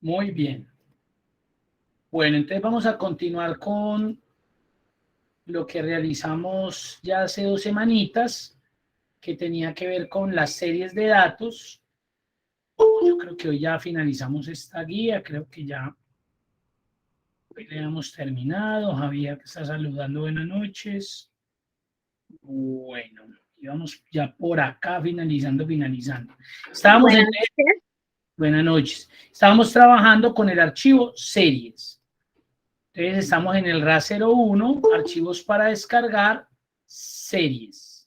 Muy bien. Bueno, entonces vamos a continuar con lo que realizamos ya hace 2 semanitas, que tenía que ver con las series de datos. Yo creo que hoy ya finalizamos esta guía, creo que ya hoy le hemos terminado. Javier que está saludando, buenas noches. Bueno, íbamos ya por acá finalizando. Estábamos Buenas noches. Buenas noches. Estábamos trabajando con el archivo series. Entonces estamos en el RAS 01, archivos para descargar, series.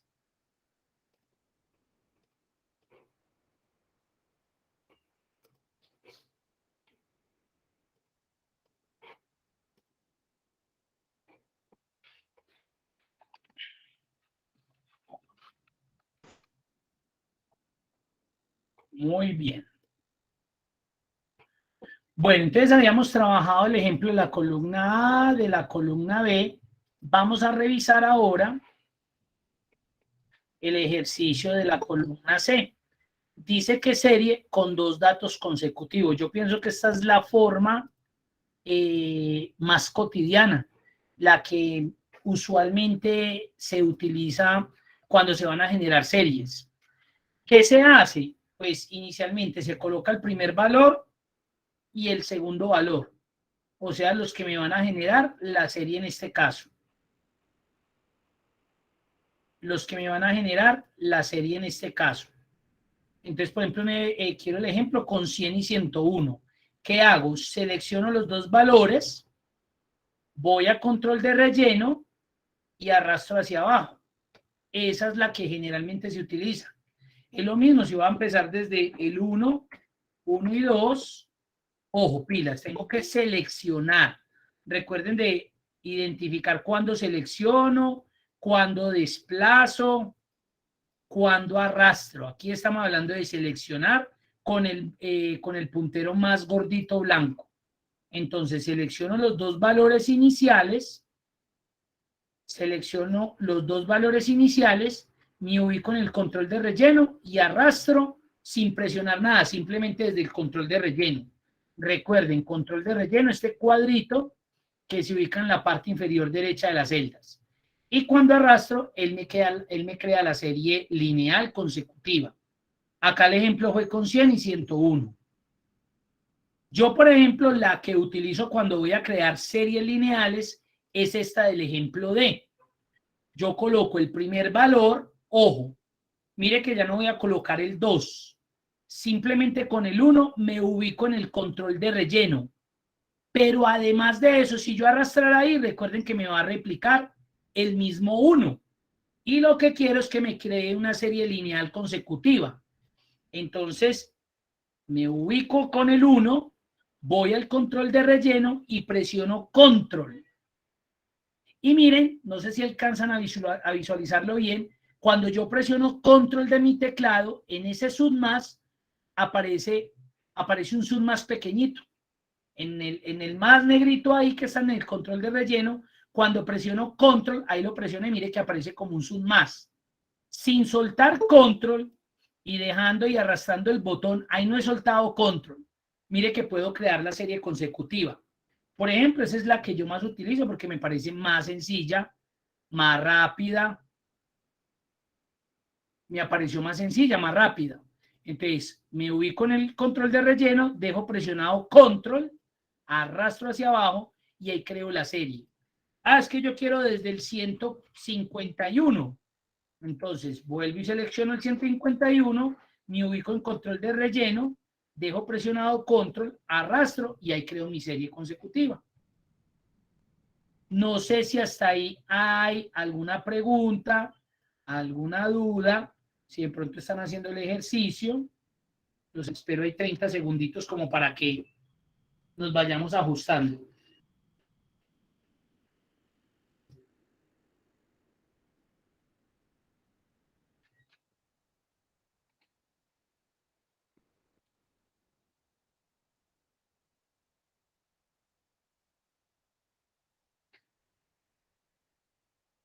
Muy bien. Bueno, entonces habíamos trabajado el ejemplo de la columna A, de la columna B. Vamos a revisar ahora el ejercicio de la columna C. Dice que serie con 2 datos consecutivos. Yo pienso que esta es la forma más cotidiana, la que usualmente se utiliza cuando se van a generar series. ¿Qué se hace? Pues inicialmente se coloca el primer valor y el segundo valor, o sea, los que me van a generar la serie en este caso. Los que me van a generar la serie en este caso. Entonces, por ejemplo, quiero el ejemplo con 100 y 101. ¿Qué hago? Selecciono los 2 valores, voy a control de relleno y arrastro hacia abajo. Esa es la que generalmente se utiliza. Es lo mismo si voy a empezar desde el 1, 1 y 2. Ojo, pilas, tengo que seleccionar. Recuerden de identificar cuándo selecciono, cuándo desplazo, cuándo arrastro. Aquí estamos hablando de seleccionar con el puntero más gordito blanco. Entonces selecciono los 2 valores iniciales, me ubico en el control de relleno y arrastro sin presionar nada, simplemente desde el control de relleno. Recuerden, control de relleno, este cuadrito que se ubica en la parte inferior derecha de las celdas. Y cuando arrastro, él me crea la serie lineal consecutiva. Acá el ejemplo fue con 100 y 101. Yo, por ejemplo, la que utilizo cuando voy a crear series lineales es esta del ejemplo D. Yo coloco el primer valor, ojo, mire que ya no voy a colocar el 2. Simplemente con el 1 me ubico en el control de relleno. Pero además de eso, si yo arrastrara ahí, recuerden que me va a replicar el mismo 1. Y lo que quiero es que me cree una serie lineal consecutiva. Entonces, me ubico con el 1, voy al control de relleno y presiono control. Y miren, no sé si alcanzan a visualizarlo bien, cuando yo presiono control de mi teclado, en ese submás aparece un submás pequeñito. En el más negrito ahí que está en el control de relleno, cuando presiono control, ahí lo presiono y mire que aparece como un submás. Sin soltar control y dejando y arrastrando el botón, ahí no he soltado control. Mire que puedo crear la serie consecutiva. Por ejemplo, esa es la que yo más utilizo porque me parece más sencilla, más rápida. Me apareció más sencilla, más rápida. Entonces, me ubico en el control de relleno, dejo presionado control, arrastro hacia abajo y ahí creo la serie. Ah, es que yo quiero desde el 151. Entonces, vuelvo y selecciono el 151, me ubico en control de relleno, dejo presionado control, arrastro y ahí creo mi serie consecutiva. No sé si hasta ahí hay alguna pregunta, alguna duda, si de pronto están haciendo el ejercicio. Los espero ahí 30 segunditos como para que nos vayamos ajustando.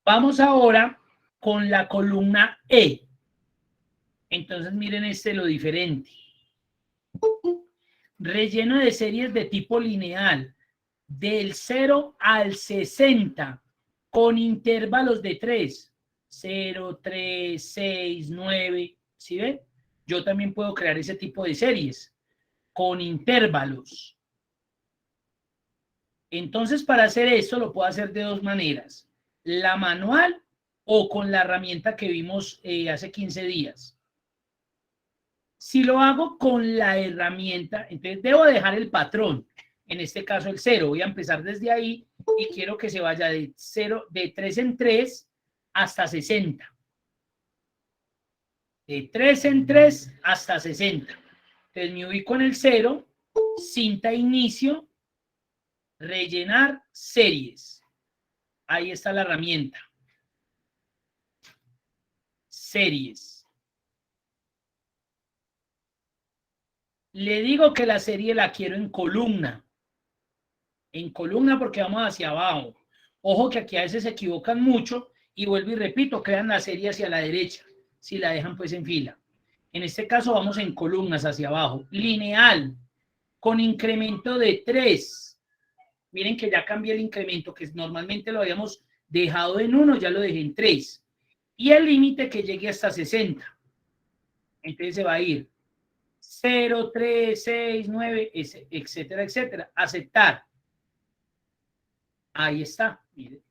Vamos ahora con la columna E. Entonces miren lo diferente. Relleno de series de tipo lineal, del 0 al 60, con intervalos de 3. 0, 3, 6, 9. ¿Sí ven? Yo también puedo crear ese tipo de series con intervalos. Entonces, para hacer esto lo puedo hacer de dos maneras. La manual o con la herramienta que vimos hace 15 días. Si lo hago con la herramienta, entonces debo dejar el patrón. En este caso el 0. Voy a empezar desde ahí y quiero que se vaya de 0, de 3 en 3 hasta 60. De 3 en 3 hasta 60. Entonces me ubico en el 0, cinta inicio, rellenar series. Ahí está la herramienta. Series. Le digo que la serie la quiero en columna. En columna porque vamos hacia abajo. Ojo que aquí a veces se equivocan mucho y vuelvo y repito, crean la serie hacia la derecha, si la dejan pues en fila. En este caso vamos en columnas hacia abajo. Lineal, con incremento de 3. Miren que ya cambié el incremento, que normalmente lo habíamos dejado en 1, ya lo dejé en 3. Y el límite que llegue hasta 60. Entonces se va a ir 0, 3, 6, 9, etcétera, etcétera. Aceptar. Ahí está. Miren.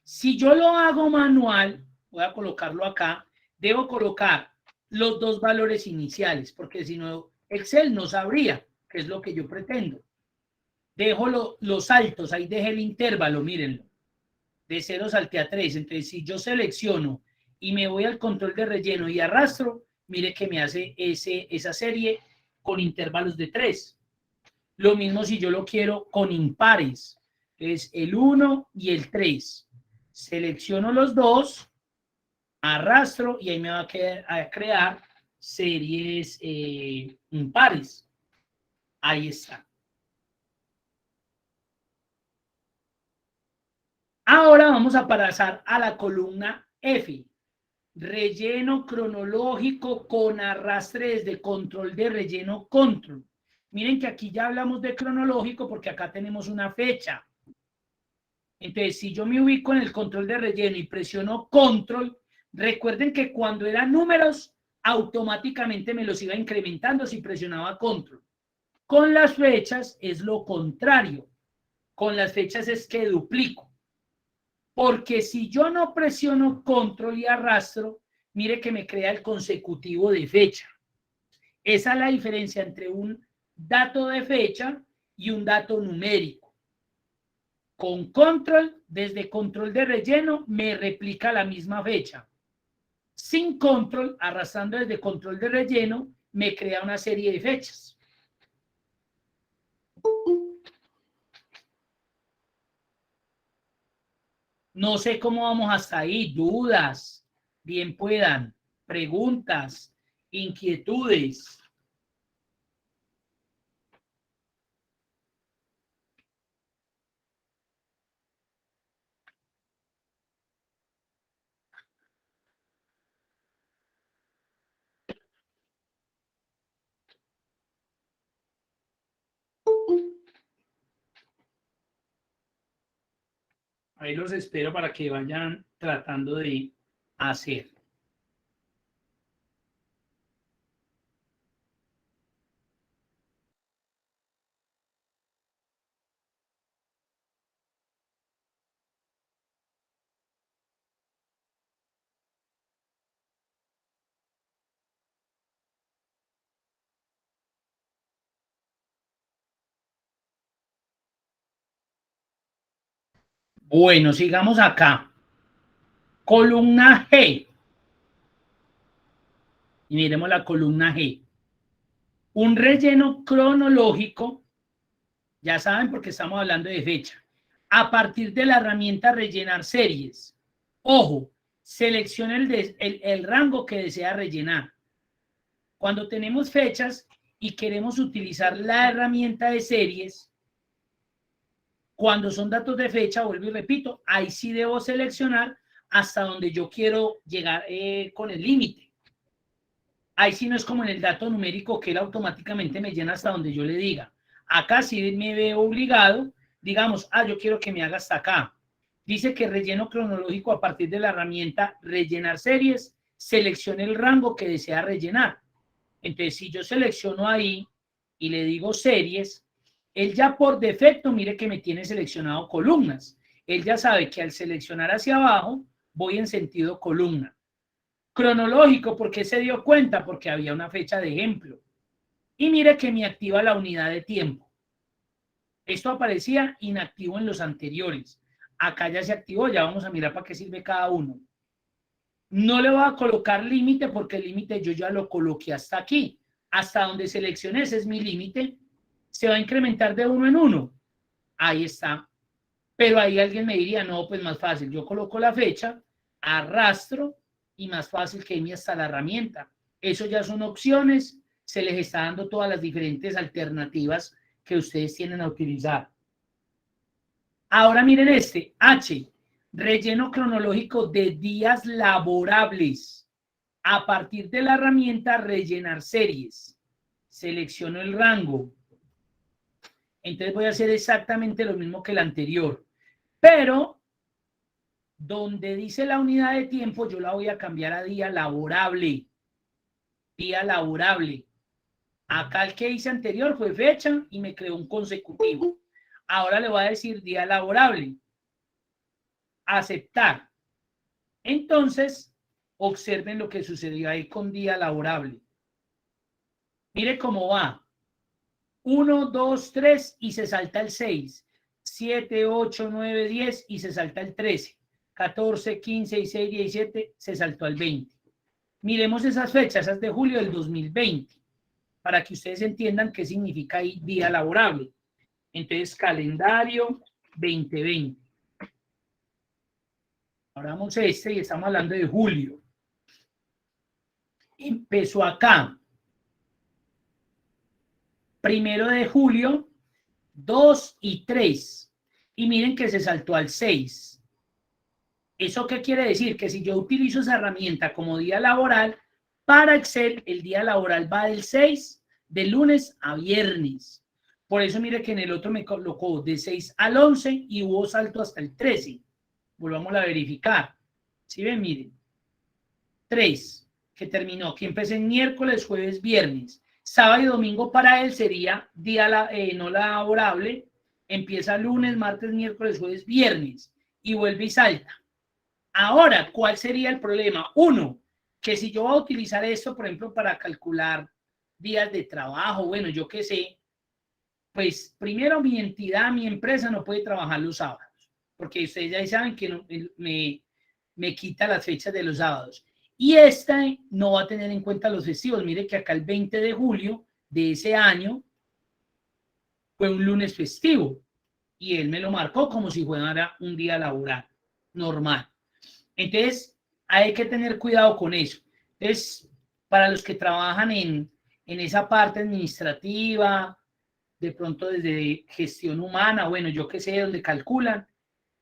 Si yo lo hago manual, voy a colocarlo acá, debo colocar los dos valores iniciales, porque si no, Excel no sabría qué es lo que yo pretendo. Dejo los saltos, ahí dejé el intervalo, mírenlo. De 0 salté a 3. Entonces, si yo selecciono y me voy al control de relleno y arrastro, mire que me hace esa serie con intervalos de 3. Lo mismo si yo lo quiero con impares, es el 1 y el 3. Selecciono los dos, arrastro y ahí me va a crear series impares. Ahí está. Ahora vamos a pasar a la columna F. Relleno cronológico con arrastre desde control de relleno control. Miren que aquí ya hablamos de cronológico porque acá tenemos una fecha. Entonces, si yo me ubico en el control de relleno y presiono control, recuerden que cuando eran números, automáticamente me los iba incrementando si presionaba control. Con las fechas es lo contrario. Con las fechas es que duplico. Porque si yo no presiono control y arrastro, mire que me crea el consecutivo de fecha. Esa es la diferencia entre un dato de fecha y un dato numérico. Con control, desde control de relleno, me replica la misma fecha. Sin control, arrastrando desde control de relleno, me crea una serie de fechas. No sé cómo vamos hasta ahí. Dudas, bien puedan. Preguntas, inquietudes. Ahí los espero para que vayan tratando de hacer. Bueno, sigamos acá. Columna G. Y miremos la columna G. Un relleno cronológico, ya saben porque estamos hablando de fecha, a partir de la herramienta rellenar series. Ojo, seleccione el rango que desea rellenar. Cuando tenemos fechas y queremos utilizar la herramienta de series, cuando son datos de fecha, vuelvo y repito, ahí sí debo seleccionar hasta donde yo quiero llegar con el límite. Ahí sí no es como en el dato numérico que él automáticamente me llena hasta donde yo le diga. Acá sí me veo obligado, digamos, yo quiero que me haga hasta acá. Dice que relleno cronológico a partir de la herramienta rellenar series, seleccione el rango que desea rellenar. Entonces, si yo selecciono ahí y le digo series, él ya por defecto, mire que me tiene seleccionado columnas. Él ya sabe que al seleccionar hacia abajo, voy en sentido columna. Cronológico, ¿por qué se dio cuenta? Porque había una fecha de ejemplo. Y mire que me activa la unidad de tiempo. Esto aparecía inactivo en los anteriores. Acá ya se activó, ya vamos a mirar para qué sirve cada uno. No le voy a colocar límite porque el límite yo ya lo coloqué hasta aquí. Hasta donde seleccioné, ese es mi límite. Se va a incrementar de 1 en 1. Ahí está. Pero ahí alguien me diría, no, pues más fácil. Yo coloco la fecha, arrastro y más fácil que irme hasta la herramienta. Eso ya son opciones. Se les está dando todas las diferentes alternativas que ustedes tienen a utilizar. Ahora miren este, H, relleno cronológico de días laborables. A partir de la herramienta rellenar series. Selecciono el rango. Entonces voy a hacer exactamente lo mismo que el anterior. Pero, donde dice la unidad de tiempo, yo la voy a cambiar a día laborable. Día laborable. Acá el que hice anterior fue fecha y me creó un consecutivo. Ahora le voy a decir día laborable. Aceptar. Entonces, observen lo que sucedió ahí con día laborable. Mire cómo va. 1, 2, 3 y se salta el 6. 7, 8, 9, 10 y se salta el 13. 14, 15, 16, 17, se saltó al 20. Miremos esas fechas, esas de julio del 2020, para que ustedes entiendan qué significa ahí día laborable. Entonces, calendario 2020. Ahora vamos a este y estamos hablando de julio. Empezó acá. 1 de julio, 2 y 3. Y miren que se saltó al 6. ¿Eso qué quiere decir? Que si yo utilizo esa herramienta como día laboral, para Excel el día laboral va del 6 de lunes a viernes. Por eso mire que en el otro me colocó de 6 al 11 y hubo salto hasta el 13. Volvamos a verificar. ¿Sí ven? Miren. 3, que terminó, que empecé en miércoles, jueves, viernes. Sábado y domingo para él sería día no laborable. Empieza lunes, martes, miércoles, jueves, viernes. Y vuelve y salta. Ahora, ¿cuál sería el problema? Uno, que si yo voy a utilizar esto, por ejemplo, para calcular días de trabajo, bueno, yo qué sé, pues primero mi entidad, mi empresa no puede trabajar los sábados, porque ustedes ya saben que no, me quita las fechas de los sábados. Y esta no va a tener en cuenta los festivos. Mire que acá el 20 de julio de ese año fue un lunes festivo y él me lo marcó como si fuera un día laboral normal. Entonces, hay que tener cuidado con eso. Entonces, para los que trabajan en esa parte administrativa, de pronto desde gestión humana, bueno, yo qué sé, donde calculan,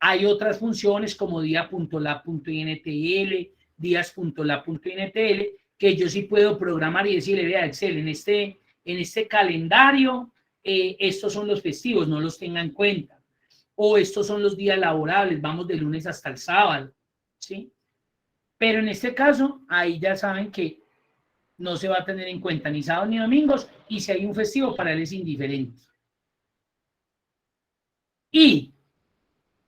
hay otras funciones como dia.lab.intl, días.lab.intl, que yo sí puedo programar y decirle, vea, Excel, en este calendario, estos son los festivos, no los tenga en cuenta. O estos son los días laborables, vamos de lunes hasta el sábado. ¿Sí? Pero en este caso, ahí ya saben que no se va a tener en cuenta ni sábados ni domingos, y si hay un festivo, para él es indiferente. Y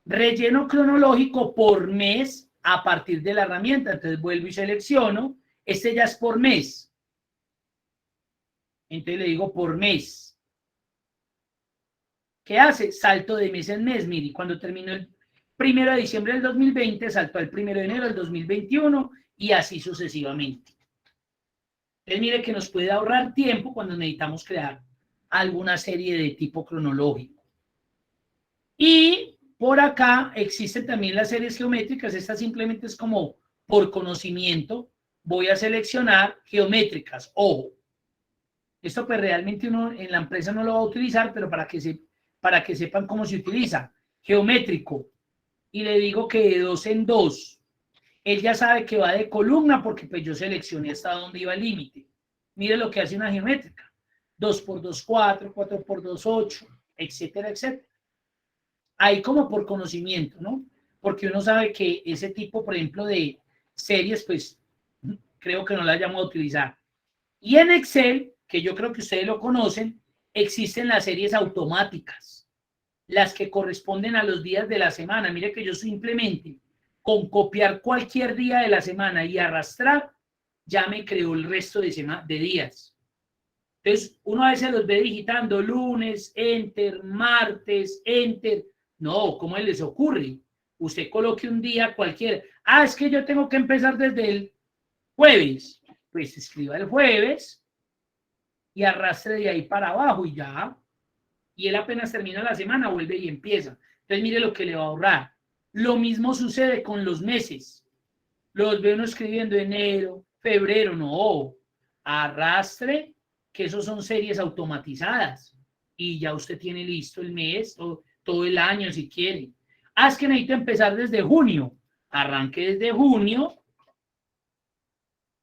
relleno cronológico por mes a partir de la herramienta. Entonces vuelvo y selecciono. Este ya es por mes. Entonces le digo por mes. ¿Qué hace? Salto de mes en mes. Mire, cuando terminó el 1 de diciembre del 2020, saltó al 1 de enero del 2021 y así sucesivamente. Entonces, mire que nos puede ahorrar tiempo cuando necesitamos crear alguna serie de tipo cronológico. Y por acá existen también las series geométricas. Esta simplemente es como por conocimiento. Voy a seleccionar geométricas. Ojo, esto pues realmente uno en la empresa no lo va a utilizar, pero para que sepan cómo se utiliza. Geométrico. Y le digo que de 2 en 2. Él ya sabe que va de columna porque pues yo seleccioné hasta dónde iba el límite. Mire lo que hace una geométrica. 2 por 2, 4, 4 por 2, 8, etcétera, etcétera. Ahí como por conocimiento, ¿no? Porque uno sabe que ese tipo, por ejemplo, de series, pues creo que no la hayamos a utilizar. Y en Excel, que yo creo que ustedes lo conocen, existen las series automáticas, las que corresponden a los días de la semana. Mire que yo simplemente con copiar cualquier día de la semana y arrastrar, ya me creó el resto de días. Entonces, uno a veces los ve digitando lunes, enter, martes, enter. No, ¿cómo les ocurre? Usted coloque un día cualquiera. Ah, es que yo tengo que empezar desde el jueves. Pues escriba el jueves y arrastre de ahí para abajo y ya. Y él apenas termina la semana, vuelve y empieza. Entonces, mire lo que le va a ahorrar. Lo mismo sucede con los meses. Los ve uno escribiendo enero, febrero, no. Arrastre, que esos son series automatizadas. Y ya usted tiene listo el mes, todo el año si quiere. Ah, es que necesito empezar desde junio. Arranque desde junio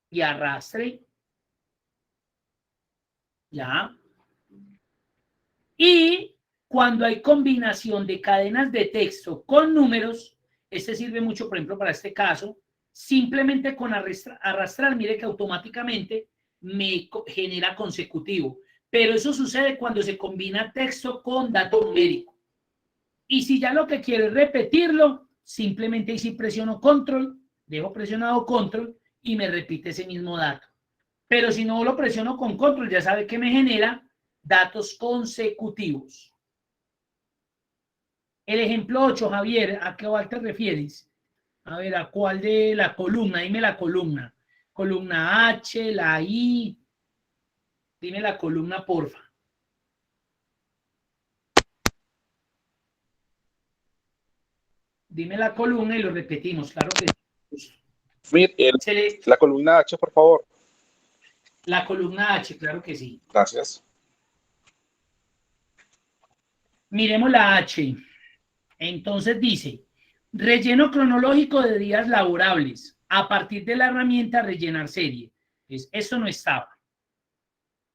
y arrastre. Ya. Y cuando hay combinación de cadenas de texto con números, este sirve mucho, por ejemplo, para este caso, simplemente con arrastrar, mire que automáticamente me genera consecutivo. Pero eso sucede cuando se combina texto con dato numérico. Y si ya lo que quiero es repetirlo, simplemente ahí sí presiono control, dejo presionado control y me repite ese mismo dato. Pero si no lo presiono con control, ya sabe que me genera datos consecutivos. El ejemplo 8, Javier, ¿a qué te refieres? A ver, ¿a cuál de la columna? Dime la columna. Columna H, la I. Dime la columna, porfa. Dime la columna y lo repetimos, claro que sí. La columna H, por favor. La columna H, claro que sí. Gracias. Miremos la H. Entonces dice, relleno cronológico de días laborables a partir de la herramienta rellenar serie. Pues eso no estaba.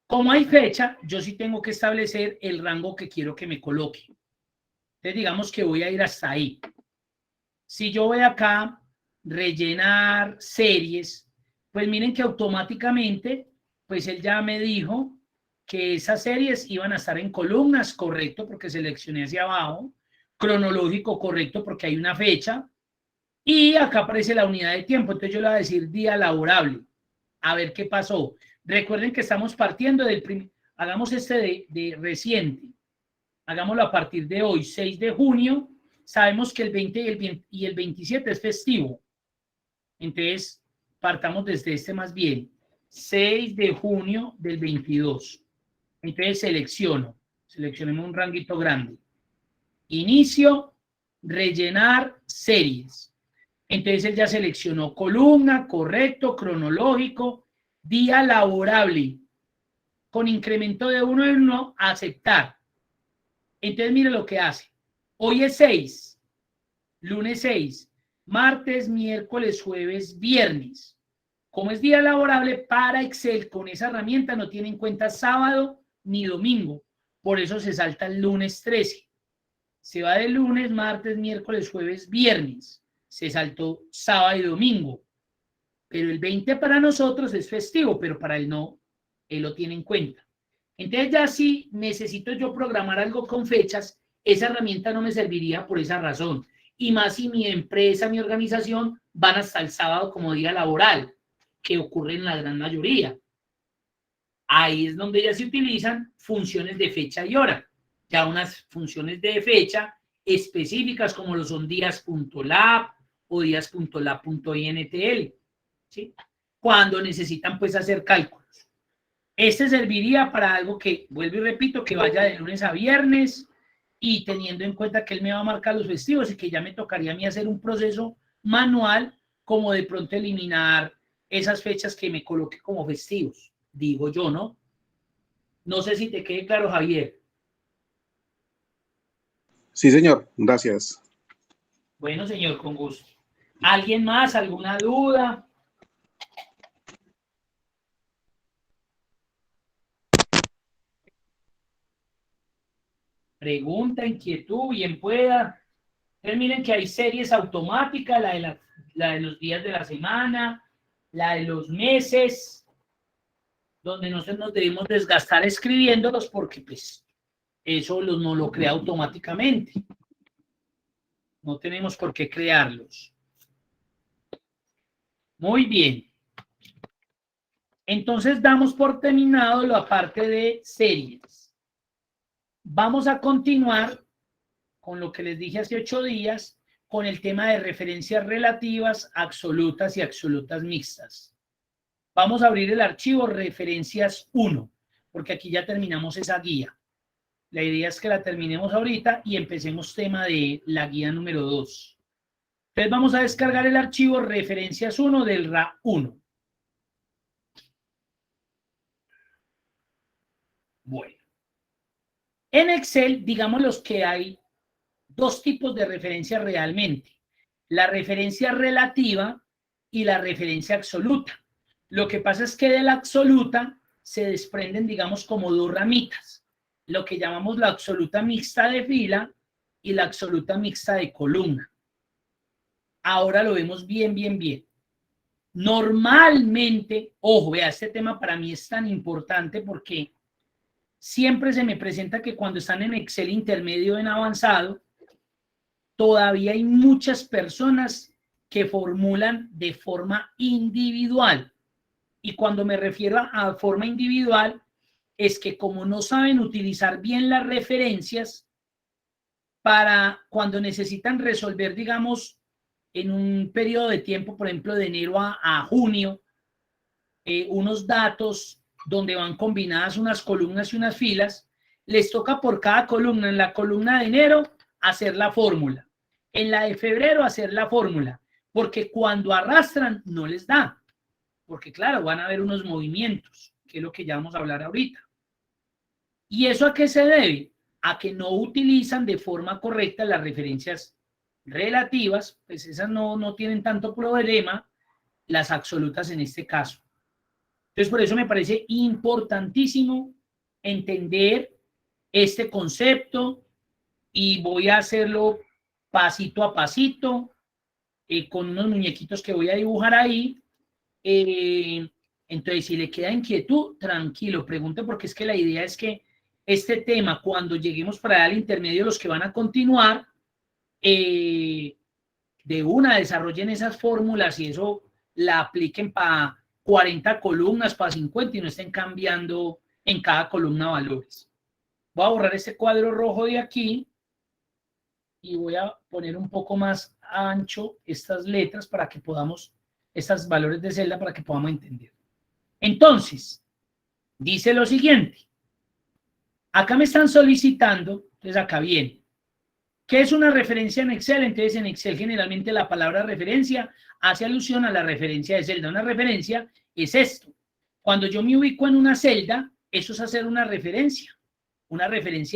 Como hay fecha, yo sí tengo que establecer el rango que quiero que me coloque. Entonces digamos que voy a ir hasta ahí. Si yo voy acá, rellenar series, pues miren que automáticamente, pues él ya me dijo que esas series iban a estar en columnas, correcto, porque seleccioné hacia abajo, cronológico, correcto, porque hay una fecha, y acá aparece la unidad de tiempo, entonces yo le voy a decir día laborable, a ver qué pasó. Recuerden que estamos partiendo del hagamos este de reciente, hagámoslo a partir de hoy, 6 de junio, sabemos que el 20 y el 27 es festivo, entonces partamos desde este más bien, 6 de junio del 22. Entonces seleccionemos un ranguito grande. Inicio, rellenar series. Entonces él ya seleccionó columna, correcto, cronológico, día laborable, con incremento de 1 en 1, aceptar. Entonces mire lo que hace. Hoy es 6, lunes 6, martes, miércoles, jueves, viernes. Como es día laborable para Excel, con esa herramienta no tiene en cuenta sábado ni domingo. Por eso se salta el lunes 13. Se va de lunes, martes, miércoles, jueves, viernes. Se saltó sábado y domingo. Pero el 20 para nosotros es festivo, pero para él no. Él lo tiene en cuenta. Entonces ya si necesito yo programar algo con fechas, esa herramienta no me serviría por esa razón. Y más si mi empresa, mi organización van hasta el sábado como día laboral, que ocurre en la gran mayoría. Ahí es donde ya se utilizan funciones de fecha y hora. Ya unas funciones de fecha específicas como lo son días.lab o días.lab.intl, ¿sí? Cuando necesitan pues hacer cálculos. Este serviría para algo que, vuelvo y repito, que vaya de lunes a viernes y teniendo en cuenta que él me va a marcar los festivos y que ya me tocaría a mí hacer un proceso manual como de pronto eliminar esas fechas que me coloque como festivos, digo yo, ¿no? No sé si te quede claro, Javier. Sí, señor. Gracias. Bueno, señor, con gusto. ¿Alguien más? ¿Alguna duda? Pregunta, inquietud, bien pueda. Entonces miren que hay series automáticas, la de los días de la semana, la de los meses, donde no nos debemos desgastar escribiéndolos porque pues eso no lo crea automáticamente. No tenemos por qué crearlos. Muy bien. Entonces damos por terminado la parte de series. Vamos a continuar con lo que les dije hace 8 días, con el tema de referencias relativas, absolutas y absolutas mixtas. Vamos a abrir el archivo referencias 1, porque aquí ya terminamos esa guía. La idea es que la terminemos ahorita y empecemos tema de la guía número 2. Entonces vamos a descargar el archivo referencias 1 del RA1. Bueno. En Excel, digamos los que hay dos tipos de referencia realmente. La referencia relativa y la referencia absoluta. Lo que pasa es que de la absoluta se desprenden, digamos, como dos ramitas. Lo que llamamos la absoluta mixta de fila y la absoluta mixta de columna. Ahora lo vemos bien, bien, bien. Normalmente, ojo, vea, este tema para mí es tan importante porque siempre se me presenta que cuando están en Excel intermedio en avanzado, todavía hay muchas personas que formulan de forma individual. Y cuando me refiero a forma individual, es que como no saben utilizar bien las referencias para cuando necesitan resolver, digamos, en un periodo de tiempo, por ejemplo, de enero a junio, unos datos donde van combinadas unas columnas y unas filas, les toca por cada columna, en la columna de enero, hacer la fórmula. En la de febrero, hacer la fórmula. Porque cuando arrastran, no les da. Porque, claro, van a haber unos movimientos, que es lo que ya vamos a hablar ahorita. ¿Y eso a qué se debe? A que no utilizan de forma correcta las referencias relativas, pues esas no tienen tanto problema, las absolutas en este caso. Entonces, por eso me parece importantísimo entender este concepto y voy a hacerlo pasito a pasito, con unos muñequitos que voy a dibujar ahí. Entonces, si le queda inquietud, tranquilo, pregunte, porque es que la idea es que este tema, cuando lleguemos para el intermedio, los que van a continuar, de una desarrollen esas fórmulas y eso la apliquen para 40 columnas, para 50 y no estén cambiando en cada columna valores. Voy a borrar este cuadro rojo de aquí y voy a poner un poco más ancho estas letras para que podamos, estos valores de celda para que podamos entender. Entonces, dice lo siguiente. Acá me están solicitando, entonces acá viene. ¿Qué es una referencia en Excel? Entonces en Excel generalmente la palabra referencia hace alusión a la referencia de celda. Una referencia es esto. Cuando yo me ubico en una celda, eso es hacer una referencia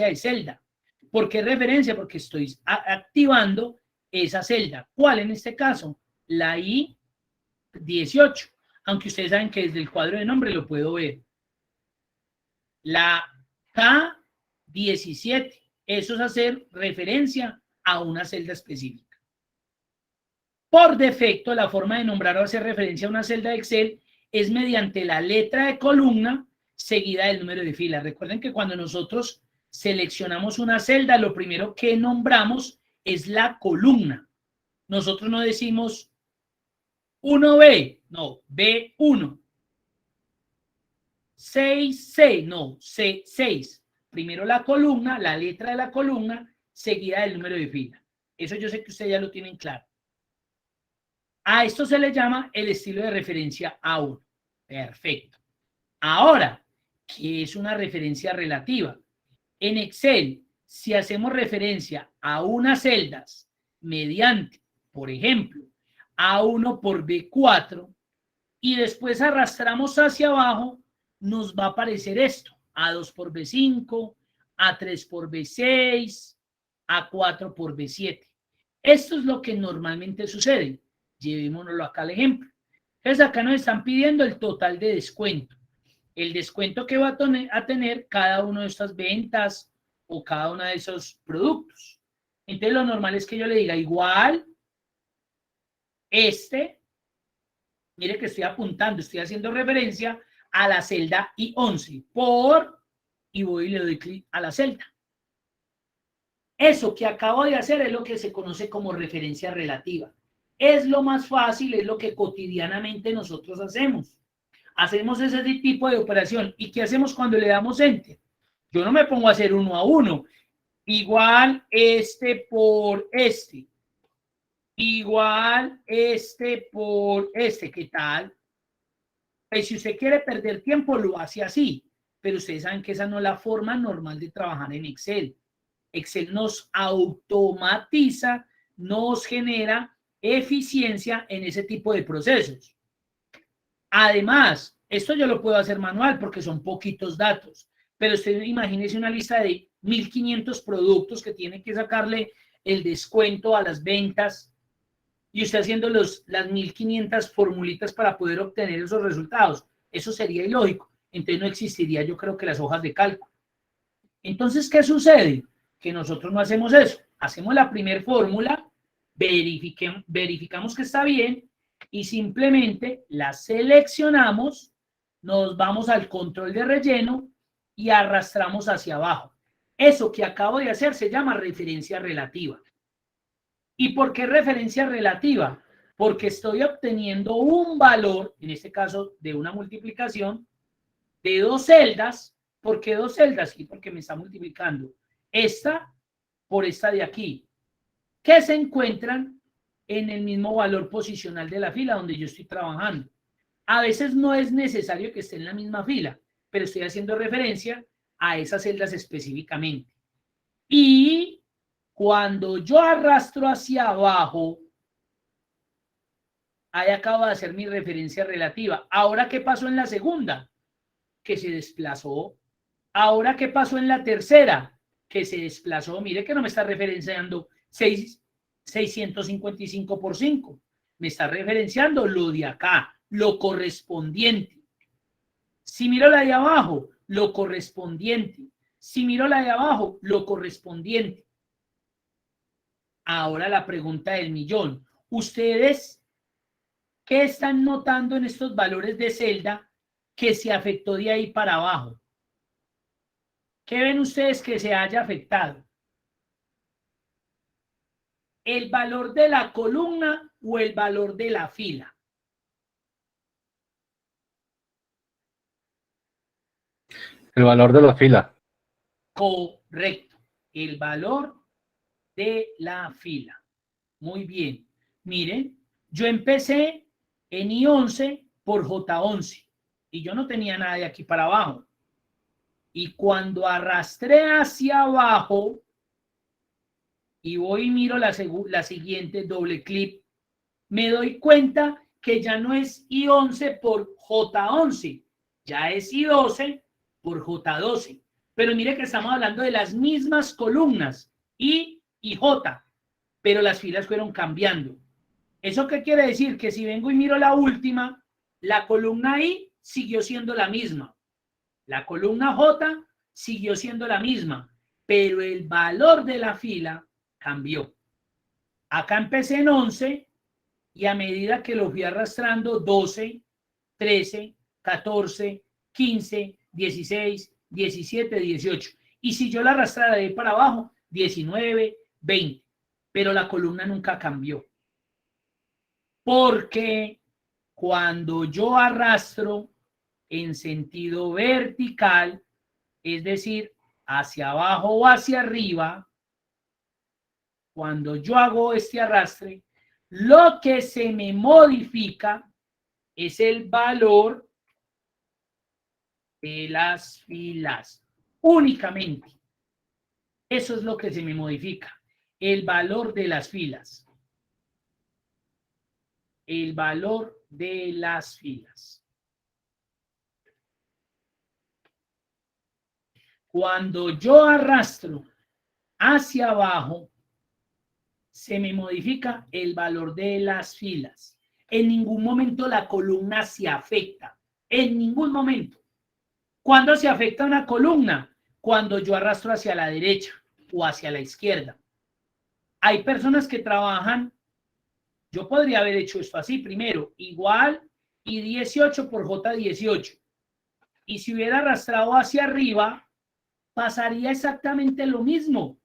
de celda. ¿Por qué referencia? Porque estoy activando esa celda. ¿Cuál en este caso? La I18. Aunque ustedes saben que desde el cuadro de nombre lo puedo ver. La K17. Eso es hacer referencia a una celda específica. Por defecto, la forma de nombrar o hacer referencia a una celda de Excel es mediante la letra de columna seguida del número de fila. Recuerden que cuando nosotros seleccionamos una celda, lo primero que nombramos es la columna. Nosotros no decimos 1B, no, B1. 6C, no, C6. Primero la columna, la letra de la columna, seguida del número de fila. Eso yo sé que ustedes ya lo tienen claro. A esto se le llama el estilo de referencia A1. Perfecto. Ahora, ¿qué es una referencia relativa? En Excel, si hacemos referencia a unas celdas mediante, por ejemplo, A1 por B4 y después arrastramos hacia abajo, nos va a aparecer esto. A2 por B5, A3 por B6, A4 por B7. Esto es lo que normalmente sucede. Llevémonoslo acá al ejemplo. Entonces acá nos están pidiendo el total de descuento. El descuento que va a tener cada una de estas ventas o cada uno de esos productos. Entonces lo normal es que yo le diga igual mire que estoy apuntando, estoy haciendo referencia a la celda I11 y voy y le doy clic a la celda. Eso que acabo de hacer es lo que se conoce como referencia relativa. Es lo más fácil, es lo que cotidianamente nosotros hacemos. Hacemos ese tipo de operación. ¿Y qué hacemos cuando le damos Enter? Yo no me pongo a hacer 1 a 1. Igual por igual por ¿qué tal? Pues si usted quiere perder tiempo, lo hace así, pero ustedes saben que esa no es la forma normal de trabajar en Excel. Excel nos automatiza, nos genera eficiencia en ese tipo de procesos. Además, esto yo lo puedo hacer manual porque son poquitos datos, pero usted imagínese una lista de 1.500 productos que tiene que sacarle el descuento a las ventas y usted haciendo las 1.500 formulitas para poder obtener esos resultados. Eso sería ilógico. Entonces no existiría, yo creo que las hojas de cálculo. Entonces, ¿qué sucede? Que nosotros no hacemos eso. Hacemos la primera fórmula, verificamos que está bien y simplemente la seleccionamos, nos vamos al control de relleno y arrastramos hacia abajo. Eso que acabo de hacer se llama referencia relativa. ¿Y por qué referencia relativa? Porque estoy obteniendo un valor, en este caso de una multiplicación, de 2 celdas. ¿Por qué 2 celdas? Y porque me está multiplicando esta por esta de aquí, que se encuentran en el mismo valor posicional de la fila donde yo estoy trabajando. A veces no es necesario que esté en la misma fila, pero estoy haciendo referencia a esas celdas específicamente. Y cuando yo arrastro hacia abajo, ahí acabo de hacer mi referencia relativa. Ahora, ¿qué pasó en la segunda? Que se desplazó. Ahora, ¿qué pasó en la tercera? Que se desplazó. Mire que no me está referenciando 655 por 5. Me está referenciando lo de acá, lo correspondiente. Si miro la de abajo, lo correspondiente. Si miro la de abajo, lo correspondiente. Ahora la pregunta del millón. ¿Ustedes qué están notando en estos valores de celda que se afectó de ahí para abajo? ¿Qué ven ustedes que se haya afectado? ¿El valor de la columna o el valor de la fila? El valor de la fila. Correcto. El valor de la fila. Muy bien. Miren, yo empecé en I11 por J11 y yo no tenía nada de aquí para abajo. Y cuando arrastré hacia abajo y voy y miro la siguiente, doble clic, me doy cuenta que ya no es I11 por J11, ya es I12 por J12. Pero mire que estamos hablando de las mismas columnas, I y J, pero las filas fueron cambiando. ¿Eso qué quiere decir? Que si vengo y miro la última, la columna I siguió siendo la misma. La columna J siguió siendo la misma, pero el valor de la fila cambió. Acá empecé en 11 y a medida que lo fui arrastrando, 12, 13, 14, 15, 16, 17, 18. Y si yo la arrastrara de ahí para abajo, 19, 20. Pero la columna nunca cambió. Porque cuando yo arrastro en sentido vertical, es decir, hacia abajo o hacia arriba, cuando yo hago este arrastre, lo que se me modifica es el valor de las filas, únicamente. Eso es lo que se me modifica, el valor de las filas. El valor de las filas. Cuando yo arrastro hacia abajo, se me modifica el valor de las filas. En ningún momento la columna se afecta. En ningún momento. ¿Cuándo se afecta una columna? cuando yo arrastro hacia la derecha o hacia la izquierda. Hay personas que trabajan, yo podría haber hecho esto así primero, igual y 18 por J18. Y si hubiera arrastrado hacia arriba, pasaría exactamente lo mismo.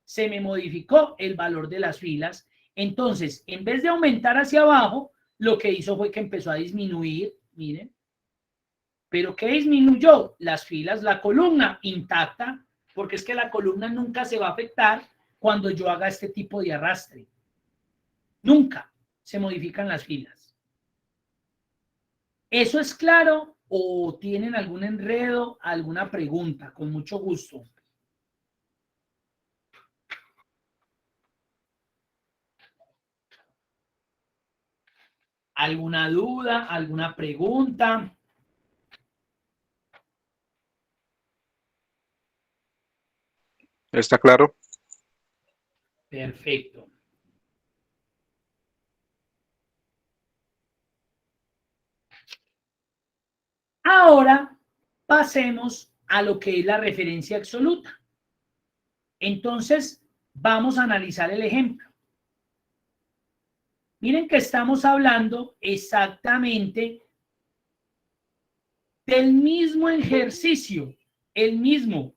Se me modificó el valor de las filas. Entonces, en vez de aumentar hacia abajo, lo que hizo fue que empezó a disminuir, miren. ¿Pero qué disminuyó? Las filas, la columna intacta, porque es que la columna nunca se va a afectar cuando yo haga este tipo de arrastre. Nunca se modifican las filas. ¿Eso es claro o tienen algún enredo, alguna pregunta? Con mucho gusto. ¿Alguna duda, alguna pregunta? ¿Está claro? Perfecto. Ahora pasemos a lo que es la referencia absoluta. Entonces, vamos a analizar el ejemplo. Miren que estamos hablando exactamente del mismo ejercicio, el mismo.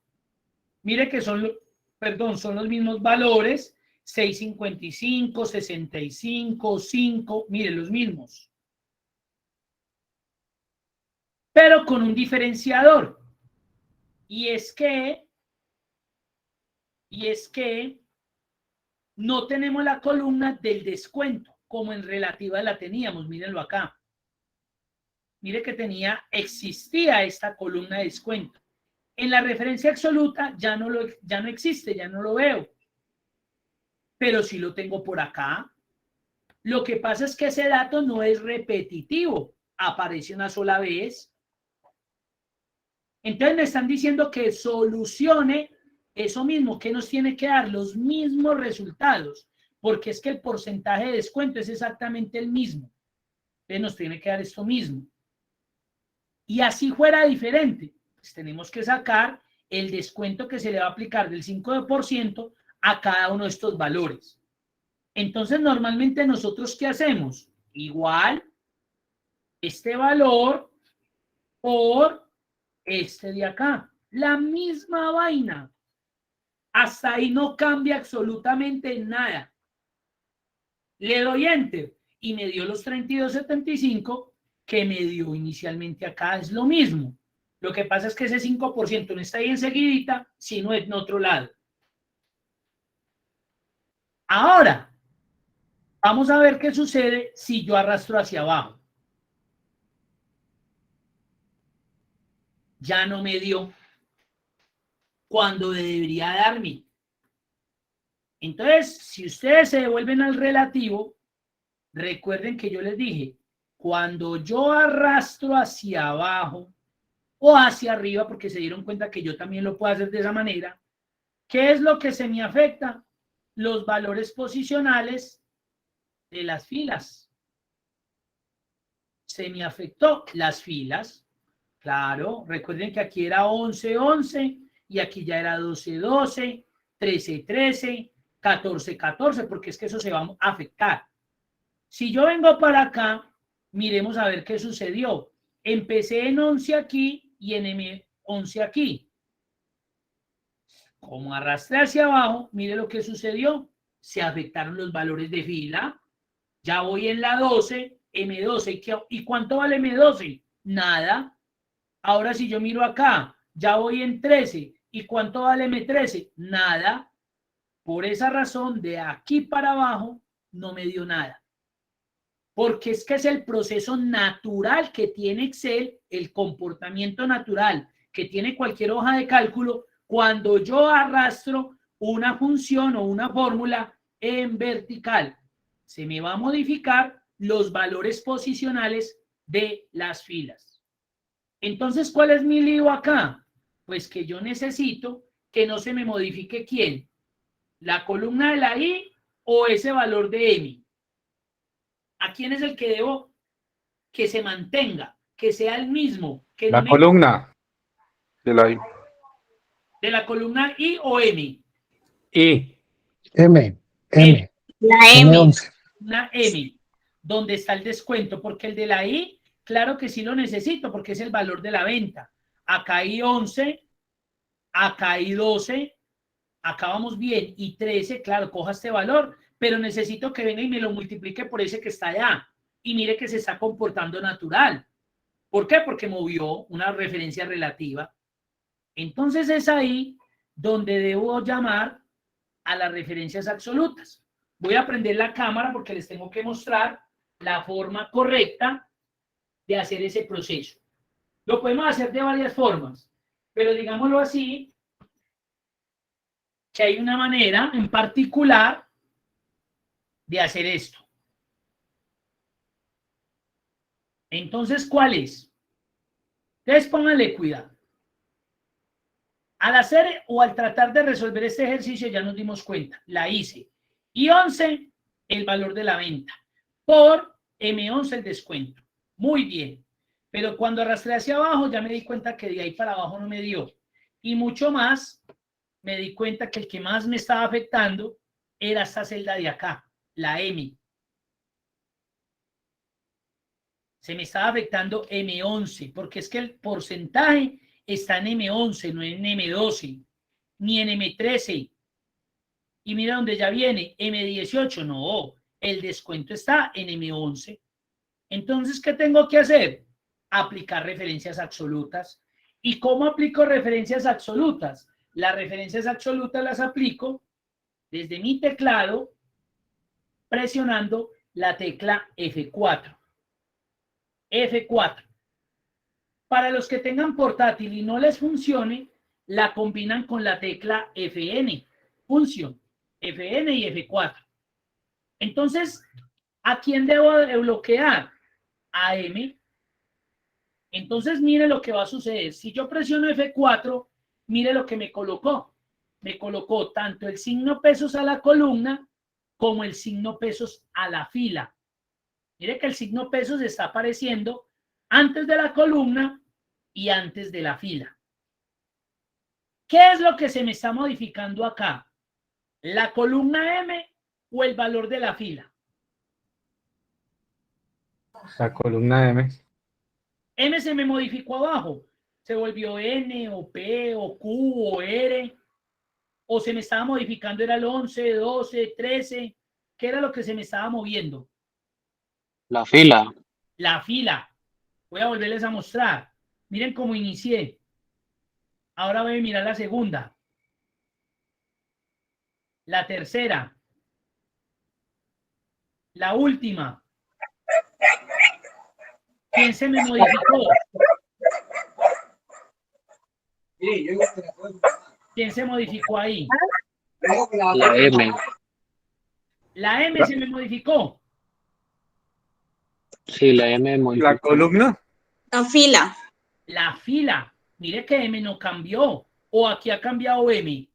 Mire que son los mismos valores, 6.55, 65, 5, miren los mismos. Pero con un diferenciador. Y es que no tenemos la columna del descuento, como en relativa la teníamos, mírenlo acá. Mire que existía esta columna de descuento. En la referencia absoluta ya no existe, ya no lo veo. Pero sí lo tengo por acá. Lo que pasa es que ese dato no es repetitivo, aparece una sola vez. Entonces me están diciendo que solucione eso mismo, que nos tiene que dar los mismos resultados, porque es que el porcentaje de descuento es exactamente el mismo. Entonces nos tiene que dar esto mismo. Y así fuera diferente, pues tenemos que sacar el descuento que se le va a aplicar del 5% a cada uno de estos valores. Entonces, normalmente nosotros, ¿qué hacemos? Igual este valor por este de acá. La misma vaina. Hasta ahí no cambia absolutamente nada. Le doy Enter y me dio los 32.75 que me dio inicialmente acá. Es lo mismo. Lo que pasa es que ese 5% no está ahí enseguidita, sino en otro lado. Ahora, vamos a ver qué sucede si yo arrastro hacia abajo. Ya no me dio cuando debería darme. Entonces, si ustedes se devuelven al relativo, recuerden que yo les dije, cuando yo arrastro hacia abajo o hacia arriba, porque se dieron cuenta que yo también lo puedo hacer de esa manera, ¿qué es lo que se me afecta? Los valores posicionales de las filas. Se me afectó las filas. Claro, recuerden que aquí era 11, 11 y aquí ya era 12, 12, 13, 13, 14, 14, porque es que eso se va a afectar. Si yo vengo para acá, miremos a ver qué sucedió. Empecé en 11 aquí y en M11 aquí. Como arrastré hacia abajo, mire lo que sucedió. Se afectaron los valores de fila. Ya voy en la 12, M12. ¿Y cuánto vale M12? Nada. Ahora si yo miro acá, ya voy en 13. ¿Y cuánto vale M13? Nada. Por esa razón, de aquí para abajo, no me dio nada. Porque es que es el proceso natural que tiene Excel, el comportamiento natural que tiene cualquier hoja de cálculo cuando yo arrastro una función o una fórmula en vertical. Se me va a modificar los valores posicionales de las filas. Entonces, ¿cuál es mi lío acá? Pues que yo necesito que no se me modifique ¿quién? ¿La columna de la I o ese valor de M? ¿A quién es el que debo que se mantenga, que sea el mismo? Que la no me... columna. De la I. ¿De la columna I o M? I. M. La M. M11. Una M. ¿Dónde está el descuento? Porque el de la I, claro que sí lo necesito, porque es el valor de la venta. Acá hay 11, acá hay 12, acá vamos bien, y 13, claro, coja este valor, pero necesito que venga y me lo multiplique por ese que está allá. Y mire que se está comportando natural. ¿Por qué? Porque movió una referencia relativa. Entonces es ahí donde debo llamar a las referencias absolutas. Voy a prender la cámara porque les tengo que mostrar la forma correcta de hacer ese proceso. Lo podemos hacer de varias formas, pero digámoslo así, que hay una manera en particular de hacer esto. Entonces, ¿cuál es? Entonces, pónganle cuidado. Al hacer o al tratar de resolver este ejercicio ya nos dimos cuenta, la hice. Y 11, el valor de la venta, por M11 el descuento. Muy bien. Pero cuando arrastré hacia abajo ya me di cuenta que de ahí para abajo no me dio. Y mucho más, me di cuenta que el que más me estaba afectando era esta celda de acá, la M. Se me estaba afectando M11, porque es que el porcentaje está en M11, no en M12, ni en M13. Y mira dónde ya viene, M18, no, el descuento está en M11. Entonces, ¿qué tengo que hacer? Aplicar referencias absolutas. ¿Y cómo aplico referencias absolutas? Las referencias absolutas las aplico desde mi teclado presionando la tecla F4. F4. Para los que tengan portátil y no les funcione, la combinan con la tecla FN, función, FN y F4. Entonces, ¿a quién debo de bloquear? A M. Entonces, mire lo que va a suceder. Si yo presiono F4, mire lo que me colocó. Me colocó tanto el signo pesos a la columna como el signo pesos a la fila. Mire que el signo pesos está apareciendo antes de la columna y antes de la fila. ¿Qué es lo que se me está modificando acá? ¿La columna M o el valor de la fila? La columna M. M se me modificó abajo. Se volvió N o P o Q o R. O se me estaba modificando, era el 11, 12, 13. ¿Qué era lo que se me estaba moviendo? La fila. La fila. Voy a volverles a mostrar. Miren cómo inicié. Ahora voy a mirar la segunda. La tercera. La última. ¿Quién se me modificó? ¿Quién se modificó ahí? La M. La M se me modificó. Sí, la M modificó. La columna. La fila. La fila. Mire que M no cambió. O aquí ha cambiado M.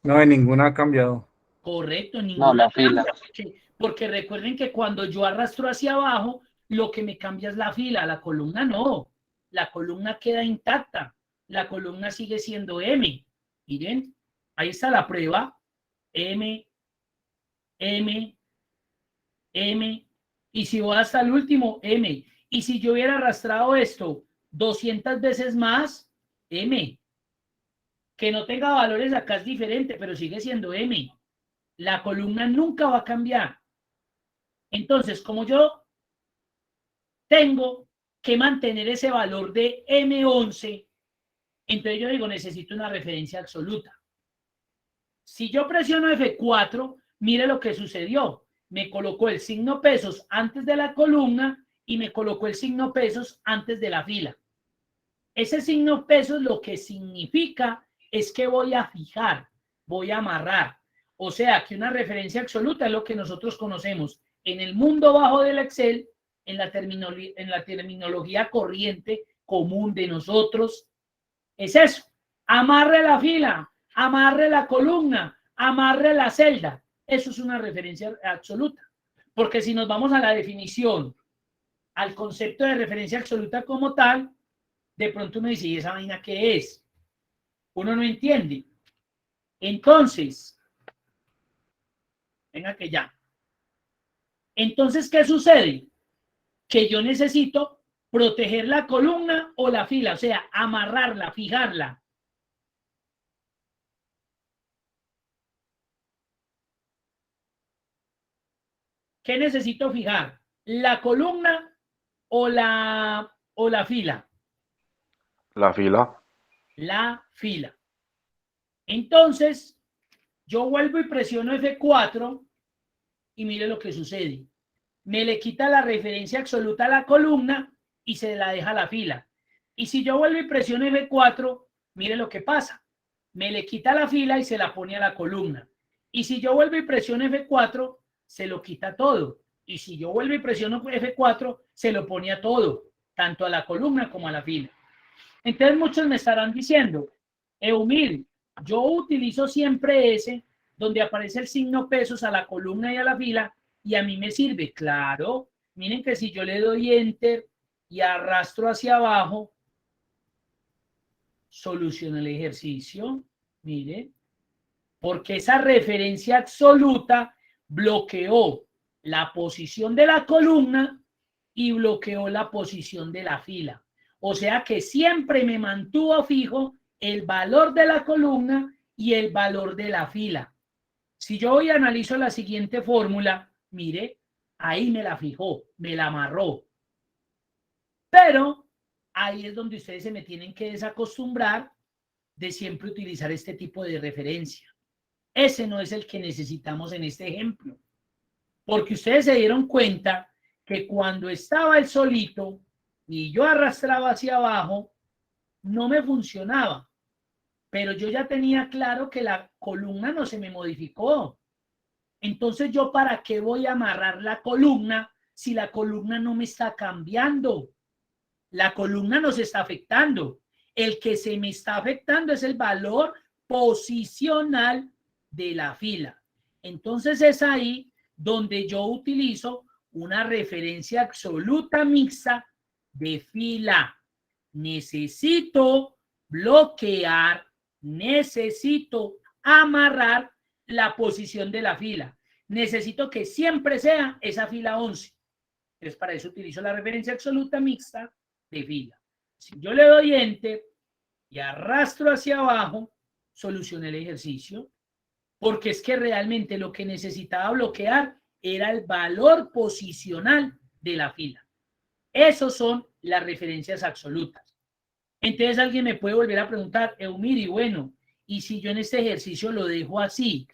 No, en ninguna ha cambiado. Correcto, No, ninguna la fila. cambia, porque recuerden que cuando yo arrastro hacia abajo, lo que me cambia es la fila, la columna no. La columna queda intacta. La columna sigue siendo M. Miren, ahí está la prueba. M, M, M. Y si voy hasta el último, M. Y si yo hubiera arrastrado esto 200 veces más, M. Que no tenga valores acá es diferente, pero sigue siendo M. La columna nunca va a cambiar. Entonces, como yo tengo que mantener ese valor de M11, entonces yo digo, necesito una referencia absoluta. Si yo presiono F4, mire lo que sucedió. Me colocó el signo pesos antes de la columna y me colocó el signo pesos antes de la fila. Ese signo pesos lo que significa es que voy a fijar, voy a amarrar. O sea, que una referencia absoluta es lo que nosotros conocemos en el mundo bajo del Excel, en la terminología corriente común de nosotros. Es eso. Amarre la fila, amarre la columna, amarre la celda. Eso es una referencia absoluta. Porque si nos vamos a la definición al concepto de referencia absoluta como tal, de pronto uno dice, ¿y esa vaina qué es? Uno no entiende. Entonces, venga que ya. Entonces, ¿qué sucede? Que yo necesito proteger la columna o la fila, o sea, amarrarla, fijarla. ¿Qué necesito fijar? ¿La columna o la fila? La fila. La fila. Entonces, yo vuelvo y presiono F4 y mire lo que sucede. Me le quita la referencia absoluta a la columna y se la deja a la fila. Y si yo vuelvo y presiono F4, mire lo que pasa. Me le quita la fila y se la pone a la columna. Y si yo vuelvo y presiono F4, se lo quita todo. Y si yo vuelvo y presiono F4, se lo pone a todo, tanto a la columna como a la fila. Entonces muchos me estarán diciendo, Eumir, yo utilizo siempre ese, donde aparece el signo pesos a la columna y a la fila, y a mí me sirve. Claro, miren que si yo le doy enter y arrastro hacia abajo, soluciono el ejercicio, miren, porque esa referencia absoluta bloqueó la posición de la columna y bloqueó la posición de la fila. O sea que siempre me mantuvo fijo el valor de la columna y el valor de la fila. Si yo hoy analizo la siguiente fórmula, mire, ahí me la fijó, me la amarró. Pero ahí es donde ustedes se me tienen que desacostumbrar de siempre utilizar este tipo de referencia. Ese no es el que necesitamos en este ejemplo. Porque ustedes se dieron cuenta que cuando estaba el solito y yo arrastraba hacia abajo, no me funcionaba. Pero yo ya tenía claro que la columna no se me modificó. Entonces, ¿yo para qué voy a amarrar la columna si la columna no me está cambiando? La columna no se está afectando. El que se me está afectando es el valor posicional de la fila. Entonces, es ahí donde yo utilizo una referencia absoluta mixta de fila. Necesito bloquear, necesito amarrar la posición de la fila. Necesito que siempre sea esa fila 11. Entonces, para eso utilizo la referencia absoluta mixta de fila. Si yo le doy enter y arrastro hacia abajo, solucioné el ejercicio, porque es que realmente lo que necesitaba bloquear era el valor posicional de la fila. Esos son las referencias absolutas. Entonces alguien me puede volver a preguntar, Eumiri, bueno, y si yo en este ejercicio lo dejo así,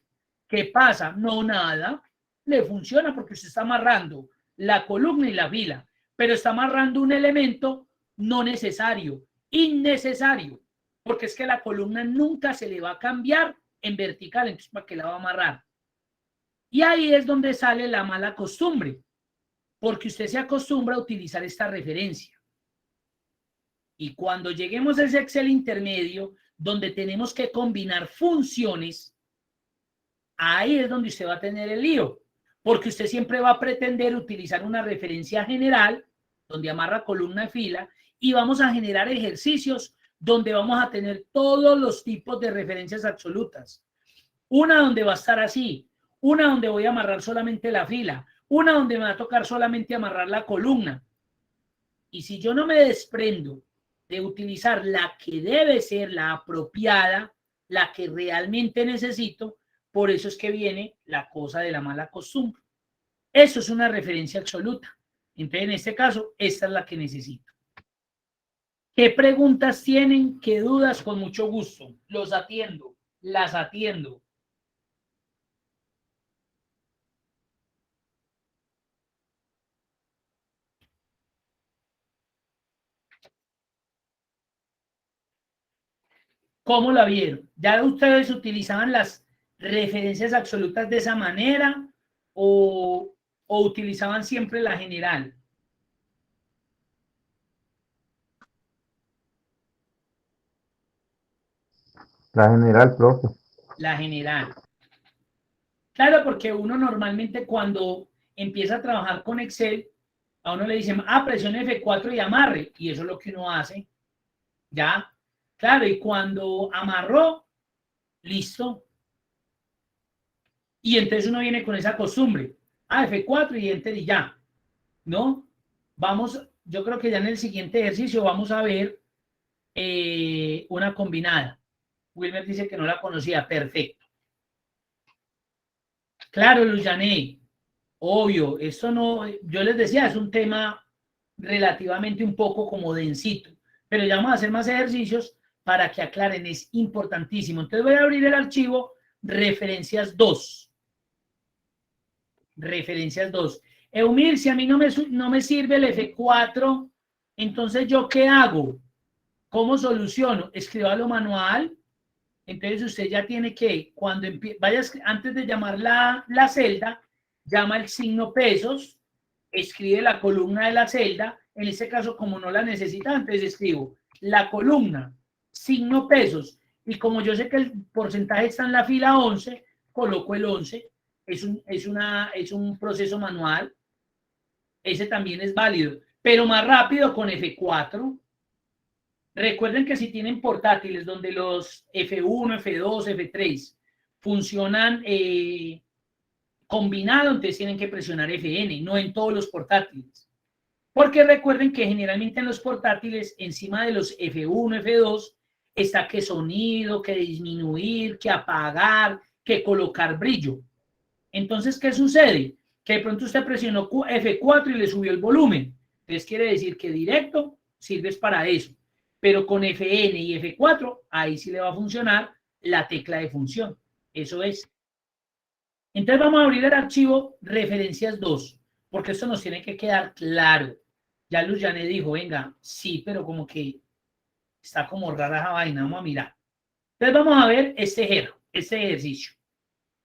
¿qué pasa? No, nada, le funciona porque usted está amarrando la columna y la fila, pero está amarrando un elemento no necesario, innecesario, porque es que la columna nunca se le va a cambiar en vertical, entonces ¿para qué la va a amarrar? Y ahí es donde sale la mala costumbre, porque usted se acostumbra a utilizar esta referencia. Y cuando lleguemos a ese Excel intermedio, donde tenemos que combinar funciones, ahí es donde usted va a tener el lío, porque usted siempre va a pretender utilizar una referencia general, donde amarra columna y fila, y vamos a generar ejercicios donde vamos a tener todos los tipos de referencias absolutas. Una donde va a estar así, una donde voy a amarrar solamente la fila, una donde me va a tocar solamente amarrar la columna. Y si yo no me desprendo de utilizar la que debe ser la apropiada, la que realmente necesito, por eso es que viene la cosa de la mala costumbre. Eso es una referencia absoluta. Entonces, en este caso, esta es la que necesito. ¿Qué preguntas tienen? ¿Qué dudas? Con mucho gusto. Los atiendo, las atiendo. ¿Cómo la vieron? ¿Ya ustedes utilizaban las referencias absolutas de esa manera o utilizaban siempre la general? La general, profe. La general. Claro, porque uno normalmente cuando empieza a trabajar con Excel, A uno le dicen, presione F4 y amarre, y eso es lo que uno hace, ¿ya? Claro, y cuando amarró, listo. Y entonces uno viene con esa costumbre, F4 y enter y ya, ¿no? Vamos, yo creo que ya en el siguiente ejercicio vamos a ver una combinada. Wilmer dice que no la conocía, perfecto. Claro, Luyané, obvio, esto no, yo les decía, es un tema relativamente un poco como densito, pero ya vamos a hacer más ejercicios para que aclaren, es importantísimo. Entonces voy a abrir el archivo referencias 2. Referencias 2. Eumir, si a mí no me sirve el F4, entonces ¿yo qué hago? ¿Cómo soluciono? Escríbalo manual. Entonces usted ya tiene que, cuando vayas, antes de llamar la celda, llama el signo pesos, escribe la columna de la celda. En este caso, como no la necesita, entonces escribo la columna, signo pesos. Y como yo sé que el porcentaje está en la fila 11, coloco el 11. Es un proceso manual. Ese también es válido, pero más rápido con F4. Recuerden que si tienen portátiles donde los F1, F2, F3 funcionan combinados, entonces tienen que presionar Fn, no en todos los portátiles. Porque recuerden que generalmente en los portátiles, encima de los F1, F2, está que sonido, que disminuir, que apagar, que colocar brillo. Entonces, ¿qué sucede? Que de pronto usted presionó F4 y le subió el volumen. Entonces quiere decir que directo sirves para eso. Pero con Fn y F4, ahí sí le va a funcionar la tecla de función. Eso es. Entonces vamos a abrir el archivo referencias 2, porque esto nos tiene que quedar claro. Ya Luz Janet dijo, venga, sí, pero como que está como rara esa vaina, vamos a mirar. Entonces vamos a ver este ejercicio,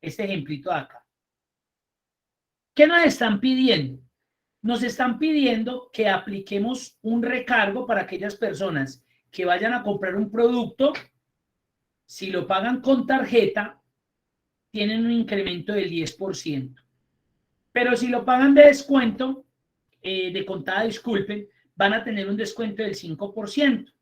este ejemplito de acá. ¿Qué nos están pidiendo? Nos están pidiendo que apliquemos un recargo para aquellas personas que vayan a comprar un producto. Si lo pagan con tarjeta, tienen un incremento del 10%. Pero si lo pagan de descuento, de contada, disculpen, van a tener un descuento del 5%.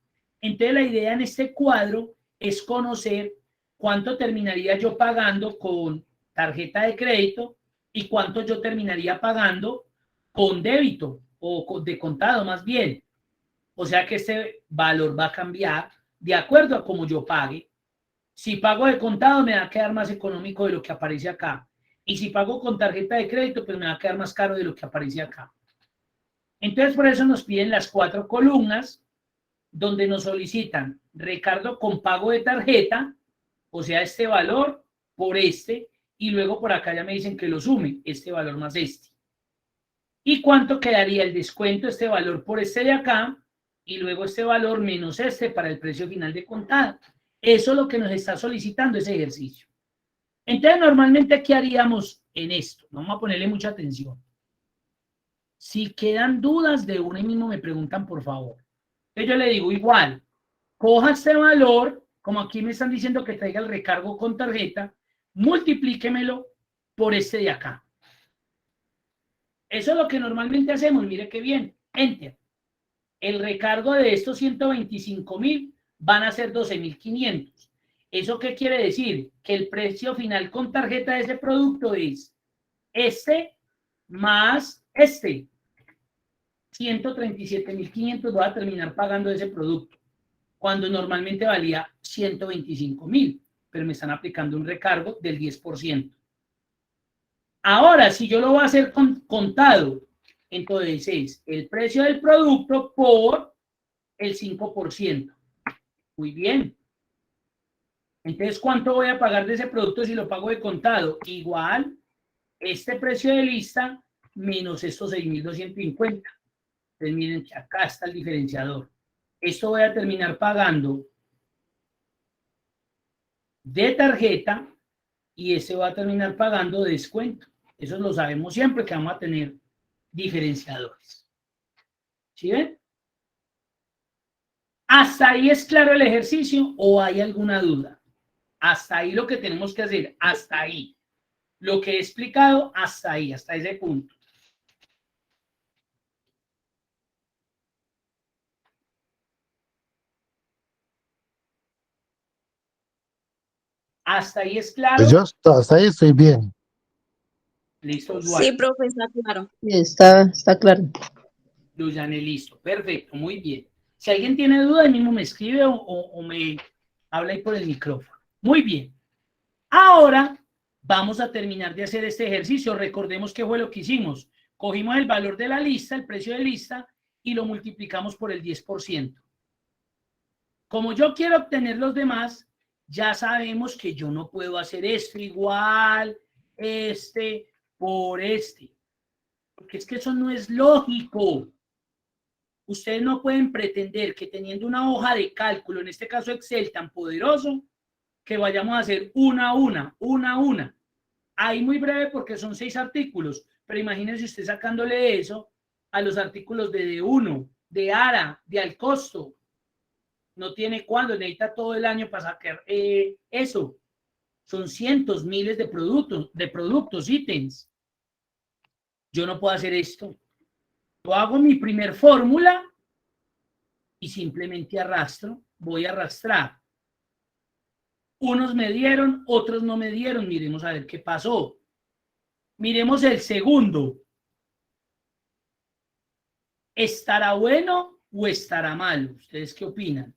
Entonces la idea en este cuadro es conocer cuánto terminaría yo pagando con tarjeta de crédito y cuánto yo terminaría pagando con débito o de contado más bien. O sea que este valor va a cambiar de acuerdo a cómo yo pague. Si pago de contado me va a quedar más económico de lo que aparece acá. Y si pago con tarjeta de crédito, pues me va a quedar más caro de lo que aparece acá. Entonces por eso nos piden las 4 columnas donde nos solicitan recargo con pago de tarjeta, o sea, este valor por este, y luego por acá ya me dicen que lo sume, este valor más este. ¿Y cuánto quedaría el descuento, este valor por este de acá, y luego este valor menos este para el precio final de contado? Eso es lo que nos está solicitando ese ejercicio. Entonces, normalmente, ¿qué haríamos en esto? Vamos a ponerle mucha atención. Si quedan dudas de uno mismo, me preguntan, por favor. Entonces yo le digo, igual, coja este valor, como aquí me están diciendo que traiga el recargo con tarjeta, multiplíquemelo por este de acá. Eso es lo que normalmente hacemos, mire qué bien, enter. El recargo de estos 125.000 van a ser 12.500. ¿Eso qué quiere decir? Que el precio final con tarjeta de ese producto es este más este. 137.500 voy a terminar pagando ese producto, cuando normalmente valía 125.000, pero me están aplicando un recargo del 10%. Ahora, si yo lo voy a hacer contado, entonces es el precio del producto por el 5%. Muy bien. Entonces, ¿cuánto voy a pagar de ese producto si lo pago de contado? Igual, este precio de lista menos estos 6.250. Entonces, miren que acá está el diferenciador. Esto voy a terminar pagando de tarjeta y este va a terminar pagando de descuento. Eso lo sabemos siempre, que vamos a tener diferenciadores. ¿Sí ven? ¿Hasta ahí es claro el ejercicio o hay alguna duda? Hasta ahí lo que tenemos que hacer, hasta ahí. Lo que he explicado, hasta ahí, hasta ese punto. ¿Hasta ahí es claro? Pues yo hasta ahí estoy bien. Listo, Duarte. Sí, profe, está claro. Sí, está claro. Luyane, listo. Perfecto, muy bien. Si alguien tiene duda, ahí mismo me escribe o me habla ahí por el micrófono. Muy bien. Ahora vamos a terminar de hacer este ejercicio. Recordemos qué fue lo que hicimos. Cogimos el valor de la lista, el precio de lista, y lo multiplicamos por el 10%. Como yo quiero obtener los demás, ya sabemos que yo no puedo hacer esto igual, por este. Porque es que eso no es lógico. Ustedes no pueden pretender que teniendo una hoja de cálculo, en este caso Excel tan poderoso, que vayamos a hacer una a una. Ahí muy breve porque son 6 artículos, pero imagínense usted sacándole eso a los artículos de D1, de ARA, de Alcosto. No tiene cuándo, necesita todo el año para sacar eso. Son cientos, miles de productos, ítems. Yo no puedo hacer esto. Yo hago mi primer fórmula y simplemente arrastro, voy a arrastrar. Unos me dieron, otros no me dieron. Miremos a ver qué pasó. Miremos el segundo. ¿Estará bueno o estará malo? ¿Ustedes qué opinan?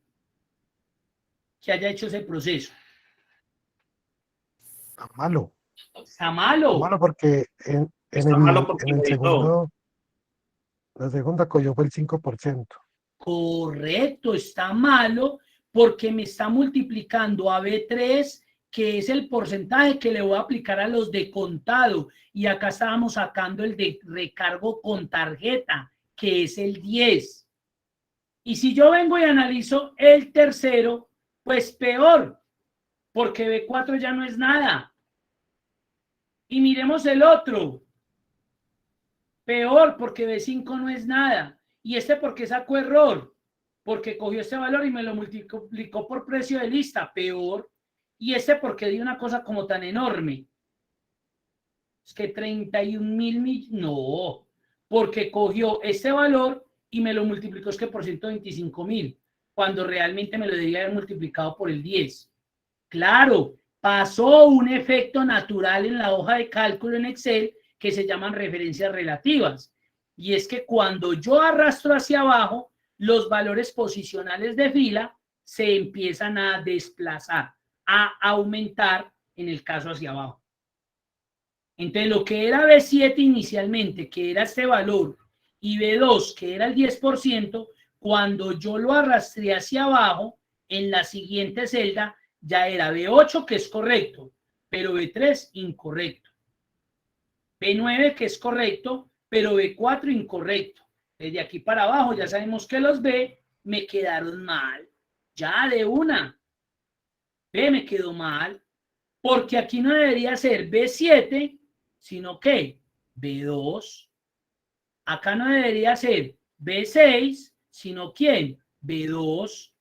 Que haya hecho ese proceso. Está malo. Está malo. Está malo porque en el segundo, la segunda cogió fue el 5%. Correcto, está malo porque me está multiplicando a B3, que es el porcentaje que le voy a aplicar a los de contado. Y acá estábamos sacando el de recargo con tarjeta, que es el 10. Y si yo vengo y analizo el tercero, pues peor, porque B4 ya no es nada. Y miremos el otro. Peor, porque B5 no es nada. ¿Y este por qué sacó error? Porque cogió este valor y me lo multiplicó por precio de lista. Peor. ¿Y este porque dio una cosa como tan enorme? Es que 31.000 millones. No. Porque cogió este valor y me lo multiplicó es que por 125.000. Cuando realmente me lo debía haber multiplicado por el 10. Claro, pasó un efecto natural en la hoja de cálculo en Excel que se llaman referencias relativas. Y es que cuando yo arrastro hacia abajo, los valores posicionales de fila se empiezan a desplazar, a aumentar en el caso hacia abajo. Entonces, lo que era B7 inicialmente, que era este valor, y B2, que era el 10%, cuando yo lo arrastré hacia abajo, en la siguiente celda, ya era B8, que es correcto, pero B3 incorrecto. B9, que es correcto, pero B4 incorrecto. Desde aquí para abajo ya sabemos que los B me quedaron mal. Ya de una. B me quedó mal, porque aquí no debería ser B7, sino que B2. Acá no debería ser B6, sino ¿quién? B2.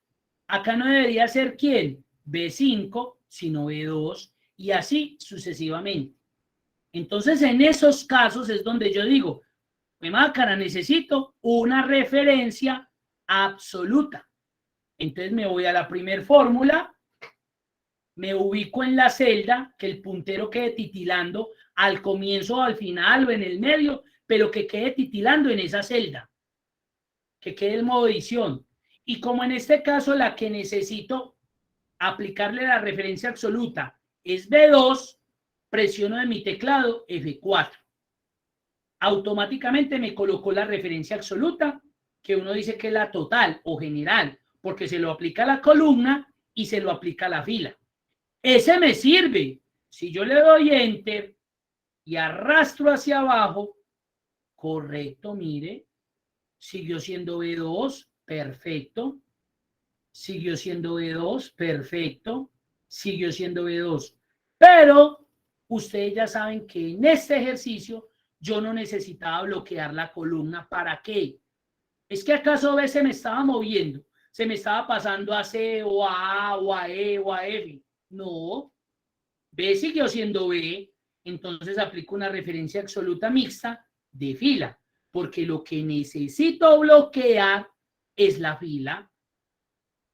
Acá no debería ser ¿quién? B5, sino B2, y así sucesivamente. Entonces, en esos casos es donde yo digo, mácara, necesito una referencia absoluta. Entonces me voy a la primer fórmula, me ubico en la celda, que el puntero quede titilando al comienzo o al final o en el medio, pero que quede titilando en esa celda, que quede el modo edición. Y como en este caso la que necesito aplicarle la referencia absoluta es B2, presiono de mi teclado F4. Automáticamente me colocó la referencia absoluta, que uno dice que es la total o general, porque se lo aplica a la columna y se lo aplica a la fila. Ese me sirve. Si yo le doy Enter y arrastro hacia abajo, correcto, mire, siguió siendo B2, perfecto. Siguió siendo B2, perfecto. Siguió siendo B2. Pero ustedes ya saben que en este ejercicio yo no necesitaba bloquear la columna. ¿Para qué? Es que acaso B se me estaba moviendo, se me estaba pasando a C o a A o a E o a F. No, B siguió siendo B, entonces aplico una referencia absoluta mixta de fila, porque lo que necesito bloquear es la fila.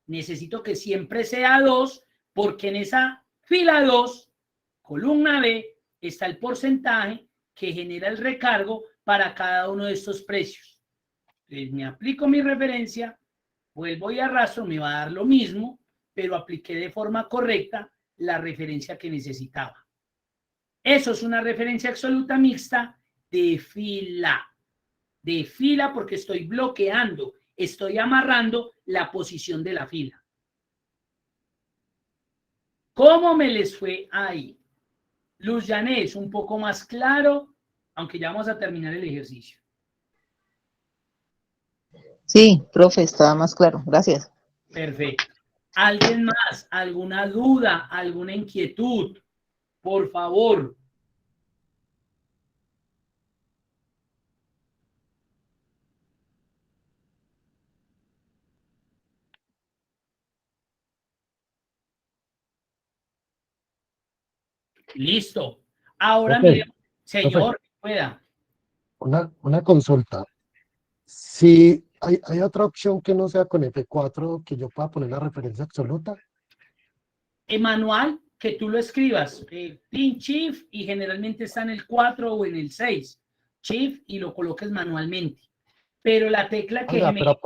Necesito que siempre sea 2, porque en esa Fila 2, columna B, está el porcentaje que genera el recargo para cada uno de estos precios. Entonces me aplico mi referencia, vuelvo y arrastro, me va a dar lo mismo, pero apliqué de forma correcta la referencia que necesitaba. Eso es una referencia absoluta mixta de fila. De fila porque estoy bloqueando, estoy amarrando la posición de la fila. ¿Cómo me les fue ahí? Luz Yanés, un poco más claro, aunque ya vamos a terminar el ejercicio. Sí, profe, estaba más claro. Gracias. Perfecto. ¿Alguien más? ¿Alguna duda? ¿Alguna inquietud? Por favor. Listo. Ahora Profe, mire, señor, pueda. Una consulta. Si hay otra opción que no sea con F4 que yo pueda poner la referencia absoluta. El manual, que tú lo escribas, pin shift y generalmente está en el 4 o en el 6. Shift y lo coloques manualmente. Pero la tecla que Pero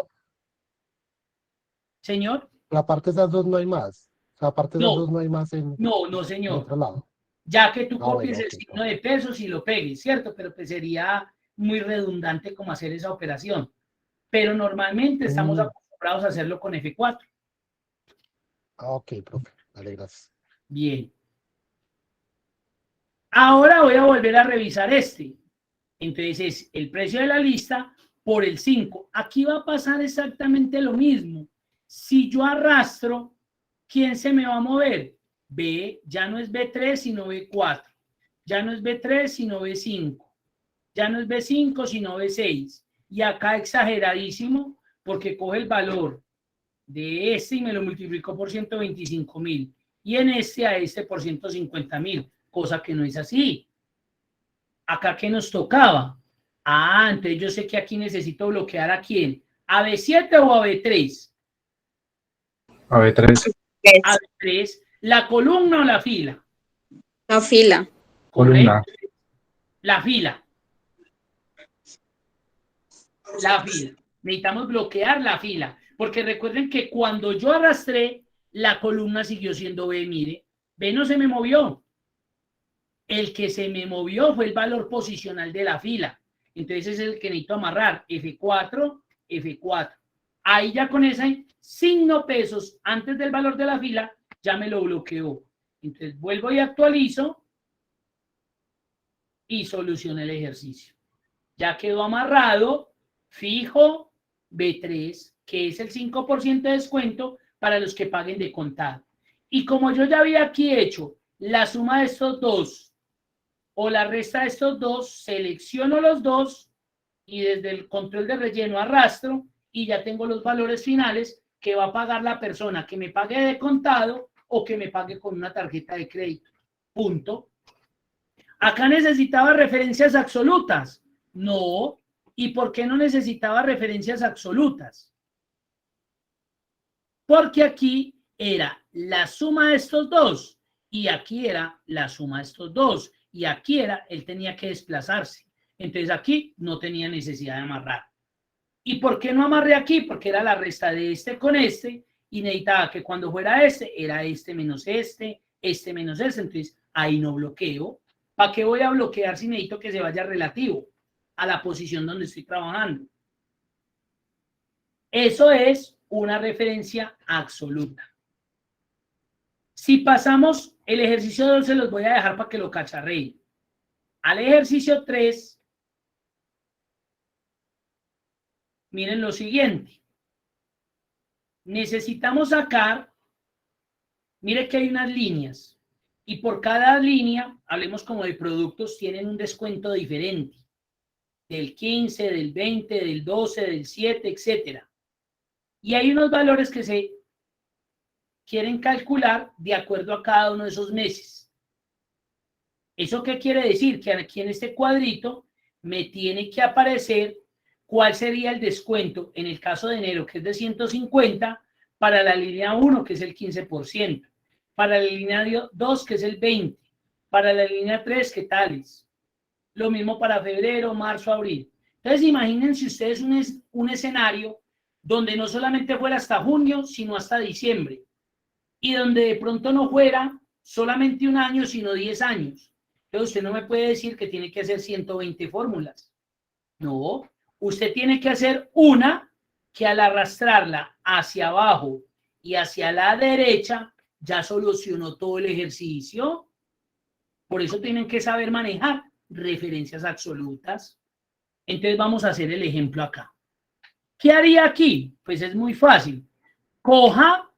señor. aparte de esas dos no hay más. O sea, aparte de esas dos no hay más en señor. otro lado. Ya que tú copies Bueno, el signo de pesos y lo pegues, ¿cierto? Pero pues sería muy redundante como hacer esa operación. Pero normalmente estamos acostumbrados a hacerlo con F4. Ok, profe. Vale, gracias. Bien. Ahora voy a volver a revisar este. Entonces es el precio de la lista por el 5. Aquí va a pasar exactamente lo mismo. Si yo arrastro, ¿quién se me va a mover? B, ya no es B3 sino B4. Ya no es B3 sino B5. Ya no es B5 sino B6. Y acá exageradísimo porque coge el valor de este y me lo multiplicó por 125.000. Y en este a este por 150.000. Cosa que no es así. Acá que nos tocaba. Entonces yo sé que aquí necesito bloquear a quién. ¿A B7 o a B3? A B3. A B3. ¿La columna o la fila? La fila. Columna. La fila. La fila. Necesitamos bloquear la fila. Porque recuerden que cuando yo arrastré, la columna siguió siendo B. Mire, B no se me movió. El que se me movió fue el valor posicional de la fila. Entonces es el que necesito amarrar. F4, F4. Ahí ya con ese signo pesos antes del valor de la fila, ya me lo bloqueó. Entonces vuelvo y actualizo y soluciono el ejercicio. Ya quedó amarrado, fijo, B3, que es el 5% de descuento para los que paguen de contado. Y como yo ya había aquí hecho la suma de estos dos o la resta de estos dos, selecciono los dos y desde el control de relleno arrastro y ya tengo los valores finales que va a pagar la persona que me pague de contado o que me pague con una tarjeta de crédito. Punto. Acá necesitaba referencias absolutas. No. ¿Y por qué no necesitaba referencias absolutas? Porque aquí era la suma de estos dos y aquí era la suma de estos dos y aquí era, él tenía que desplazarse. Entonces aquí no tenía necesidad de amarrar. ¿Y por qué no amarré aquí? Porque era la resta de este con este y necesitaba que cuando fuera este, era este menos este menos este. Entonces ahí no bloqueo. ¿Para qué voy a bloquear si necesito que se vaya relativo a la posición donde estoy trabajando? Eso es una referencia absoluta. Si pasamos el ejercicio 2, se los voy a dejar para que lo cacharreen. Al ejercicio 3, miren lo siguiente. Necesitamos sacar, mire que hay unas líneas y por cada línea, hablemos como de productos, tienen un descuento diferente. Del 15, del 20, del 12, del 7, etcétera. Y hay unos valores que se quieren calcular de acuerdo a cada uno de esos meses. ¿Eso qué quiere decir? Que aquí en este cuadrito me tiene que aparecer cuál sería el descuento en el caso de enero, que es de 150, para la línea 1, que es el 15%. Para la línea 2, que es el 20. Para la línea 3, ¿qué tales? Lo mismo para febrero, marzo, abril. Entonces, imagínense ustedes un escenario donde no solamente fuera hasta junio, sino hasta diciembre. Y donde de pronto no fuera solamente un año, sino 10 años. Entonces, usted no me puede decir que tiene que hacer 120 fórmulas. No, usted tiene que hacer una que al arrastrarla hacia abajo y hacia la derecha, ya solucionó todo el ejercicio. Por eso tienen que saber manejar referencias absolutas. Entonces vamos a hacer el ejemplo acá. ¿Qué haría aquí? Pues es muy fácil. Coja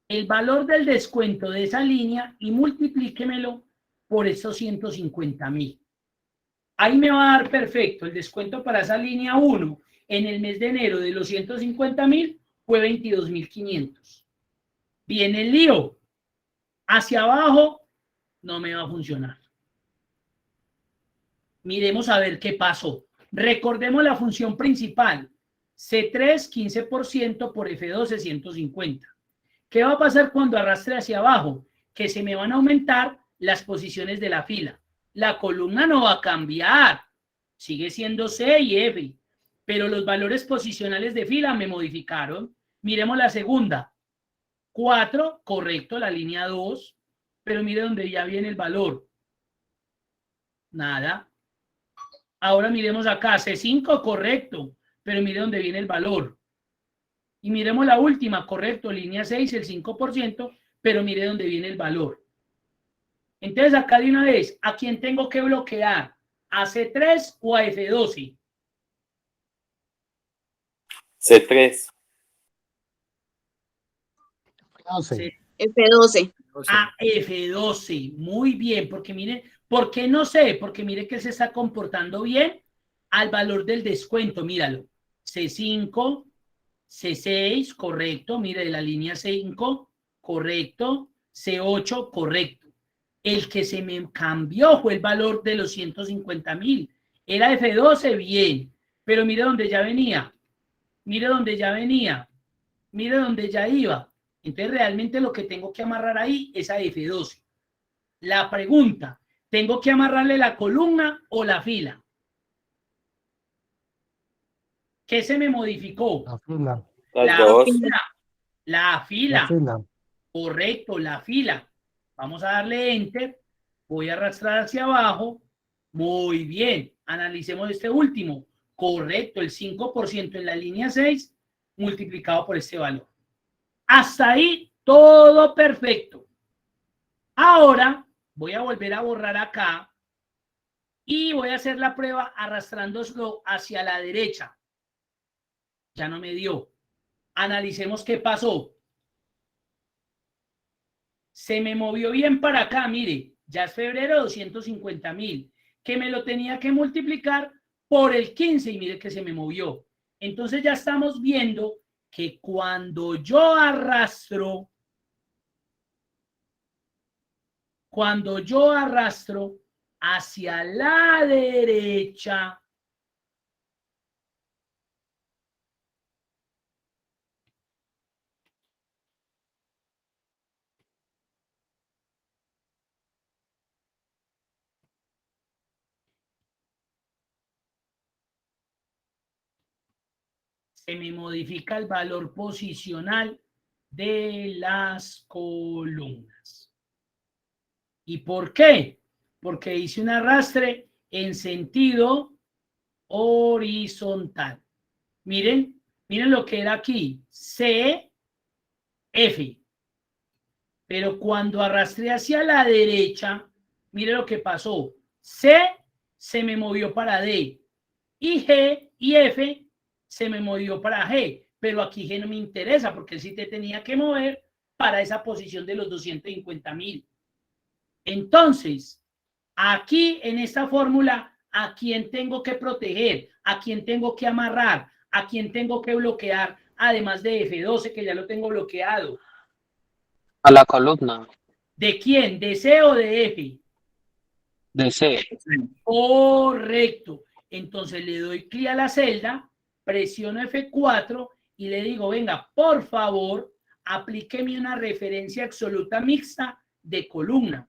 el valor del descuento de esa línea y multiplíquemelo por esos 150.000. Ahí me va a dar perfecto. El descuento para esa línea 1 en el mes de enero de los 150.000 fue 22.500. Viene el lío. Hacia abajo no me va a funcionar. Miremos a ver qué pasó. Recordemos la función principal. C3, 15% por F12, 150. ¿Qué va a pasar cuando arrastre hacia abajo? Que se me van a aumentar las posiciones de la fila. La columna no va a cambiar. Sigue siendo C y F. Pero los valores posicionales de fila me modificaron. Miremos la segunda. 4, correcto, la línea 2. Pero mire donde ya viene el valor. Nada. Ahora miremos acá. C5, correcto. Pero mire donde viene el valor. Y miremos la última, correcto, línea 6, el 5%, pero mire dónde viene el valor. Entonces, acá de una vez, ¿a quién tengo que bloquear? ¿A C3 o a F12? C3. F12. A F12, muy bien, porque mire, ¿por qué no sé? Porque mire que se está comportando bien al valor del descuento, míralo. C5, C6, correcto, mire, la línea 5, correcto, C8, correcto. El que se me cambió fue el valor de los 150.000. Era F12, bien, pero mire dónde ya venía, mire dónde ya venía, mire dónde ya iba. Entonces realmente lo que tengo que amarrar ahí es a F12. La pregunta, ¿tengo que amarrarle la columna o la fila? ¿Qué se me modificó? La fila. La fila. La fila. Correcto, la fila. Vamos a darle enter. Voy a arrastrar hacia abajo. Muy bien. Analicemos este último. Correcto, el 5% en la línea 6 multiplicado por este valor. Hasta ahí todo perfecto. Ahora voy a volver a borrar acá y voy a hacer la prueba arrastrándolo hacia la derecha. Ya no me dio. Analicemos qué pasó. Se me movió bien para acá, mire, ya es febrero, 250.000, que me lo tenía que multiplicar por el 15 y mire que se me movió. Entonces ya estamos viendo que cuando yo arrastro hacia la derecha, se me modifica el valor posicional de las columnas. ¿Y por qué? Porque hice un arrastre en sentido horizontal. Miren lo que era aquí, C, F. Pero cuando arrastré hacia la derecha, miren lo que pasó. C se me movió para D y G y F se me movió para G, pero aquí G no me interesa porque sí te tenía que mover para esa posición de los 250.000. Entonces, aquí en esta fórmula, ¿a quién tengo que proteger? ¿A quién tengo que amarrar? ¿A quién tengo que bloquear? Además de F12, que ya lo tengo bloqueado. A la columna. ¿De quién? ¿De C o de F? De C. Correcto. Entonces le doy clic a la celda, presiono F4 y le digo, venga, por favor, aplíqueme una referencia absoluta mixta de columna.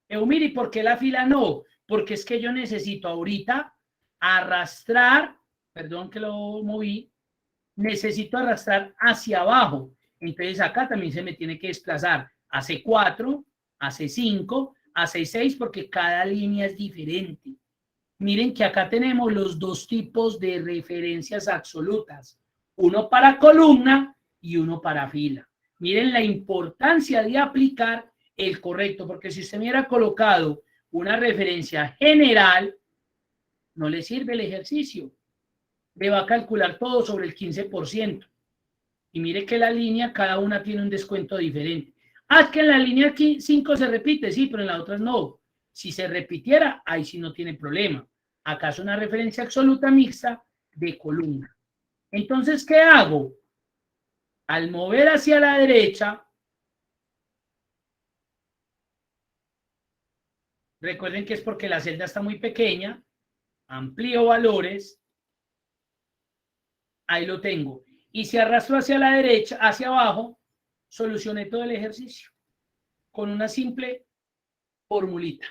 Mire, ¿por qué la fila no? Porque es que yo necesito ahorita arrastrar, perdón que lo moví, necesito arrastrar hacia abajo. Entonces acá también se me tiene que desplazar a C4, a C5, a C6, porque cada línea es diferente. Miren que acá tenemos los dos tipos de referencias absolutas, uno para columna y uno para fila. Miren la importancia de aplicar el correcto, porque si usted me hubiera colocado una referencia general, no le sirve el ejercicio. Le va a calcular todo sobre el 15%. Y mire que la línea, cada una tiene un descuento diferente. Ah, es que en la línea 5 se repite, sí, pero en las otras no. Si se repitiera, ahí sí no tiene problema. Acá es una referencia absoluta mixta de columna. Entonces, ¿qué hago? Al mover hacia la derecha, recuerden que es porque la celda está muy pequeña, amplío valores, ahí lo tengo. Y si arrastro hacia la derecha, hacia abajo, solucioné todo el ejercicio con una simple formulita.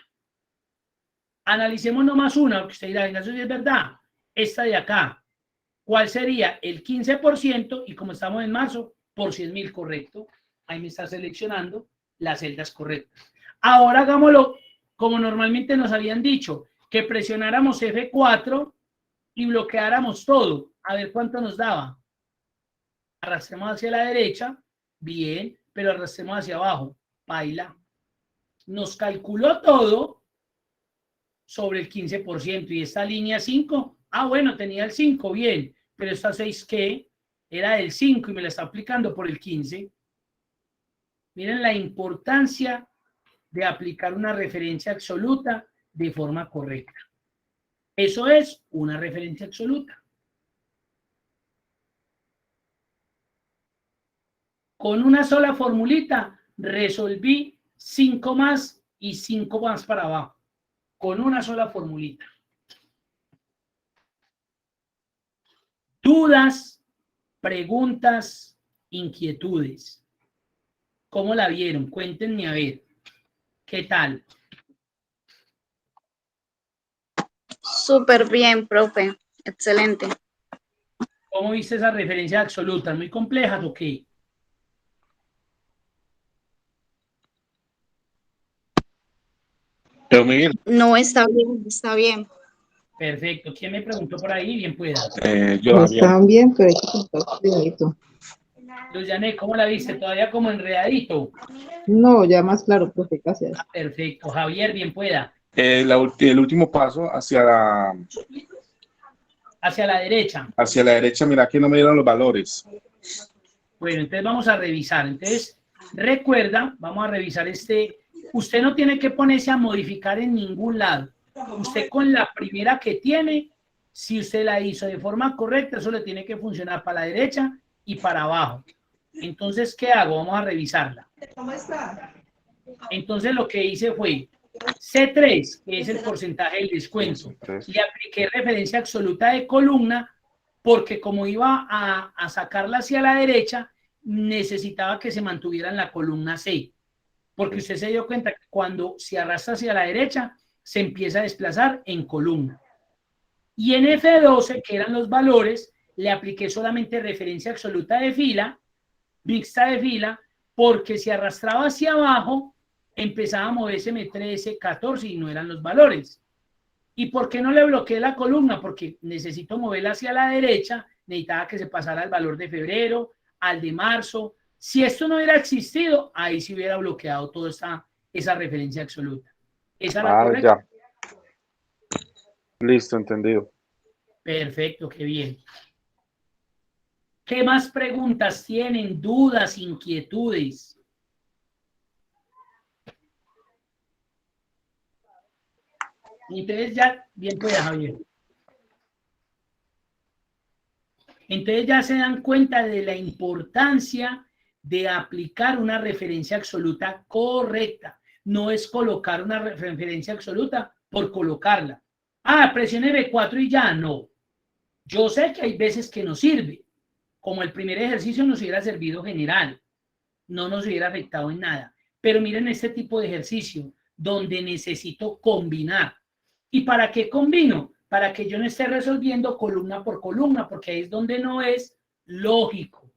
Analicemos nomás una, porque usted dirá, venga, eso sí es verdad. Esta de acá, ¿cuál sería? El 15%, y como estamos en marzo, por 100.000, correcto. Ahí me está seleccionando las celdas correctas. Ahora hagámoslo como normalmente nos habían dicho, que presionáramos F4 y bloqueáramos todo. A ver cuánto nos daba. Arrastremos hacia la derecha, bien, pero arrastremos hacia abajo, baila. Nos calculó todo sobre el 15%. Y esta línea 5, bueno, tenía el 5, bien, pero esta 6, ¿qué? Era del 5 y me la está aplicando por el 15. Miren la importancia de aplicar una referencia absoluta de forma correcta. Eso es una referencia absoluta. Con una sola formulita resolví 5 más y 5 más para abajo. Con una sola formulita. Dudas, preguntas, inquietudes. ¿Cómo la vieron? Cuéntenme a ver. ¿Qué tal? Súper bien, profe. Excelente. ¿Cómo viste esa referencia absoluta? ¿Muy compleja o qué? Pero Miguel, No, está bien, está bien. Perfecto. ¿Quién me preguntó por ahí? Bien pueda. yo No había. están bien, pero hay que contar cuidadito. Luz Janet, ¿cómo la viste? Todavía como enredadito. No, ya más claro, profe, gracias. Perfecto. Javier, bien pueda. El último paso hacia Hacia la derecha. mira que no me dieron los valores. Bueno, entonces vamos a revisar. Entonces, recuerda, vamos a revisar Usted no tiene que ponerse a modificar en ningún lado. Usted con la primera que tiene, si usted la hizo de forma correcta, eso le tiene que funcionar para la derecha y para abajo. Entonces, ¿qué hago? Vamos a revisarla. Entonces, lo que hice fue C3, que es el porcentaje del descuento. Le apliqué referencia absoluta de columna porque como iba a sacarla hacia la derecha, necesitaba que se mantuviera en la columna C. Porque usted se dio cuenta que cuando se arrastra hacia la derecha, se empieza a desplazar en columna. Y en F12, que eran los valores, le apliqué solamente referencia absoluta de fila, mixta de fila, porque si arrastraba hacia abajo, empezaba a moverse M13, 14 y no eran los valores. ¿Y por qué no le bloqueé la columna? Porque necesito moverla hacia la derecha, necesitaba que se pasara al valor de febrero, al de marzo. Si esto no hubiera existido, ahí se hubiera bloqueado toda esa referencia absoluta. ¿Esa la correcta? Ya. Listo, entendido. Perfecto, qué bien. ¿Qué más preguntas tienen? ¿Dudas, inquietudes? Entonces ya, bien pueda, Javier. Entonces ya se dan cuenta de la importancia de aplicar una referencia absoluta correcta. No es colocar una referencia absoluta por colocarla. Presione B4 y ya, no. Yo sé que hay veces que no sirve, como el primer ejercicio nos hubiera servido general, no nos hubiera afectado en nada. Pero miren este tipo de ejercicio, donde necesito combinar. ¿Y para qué combino? Para que yo no esté resolviendo columna por columna, porque ahí es donde no es lógico.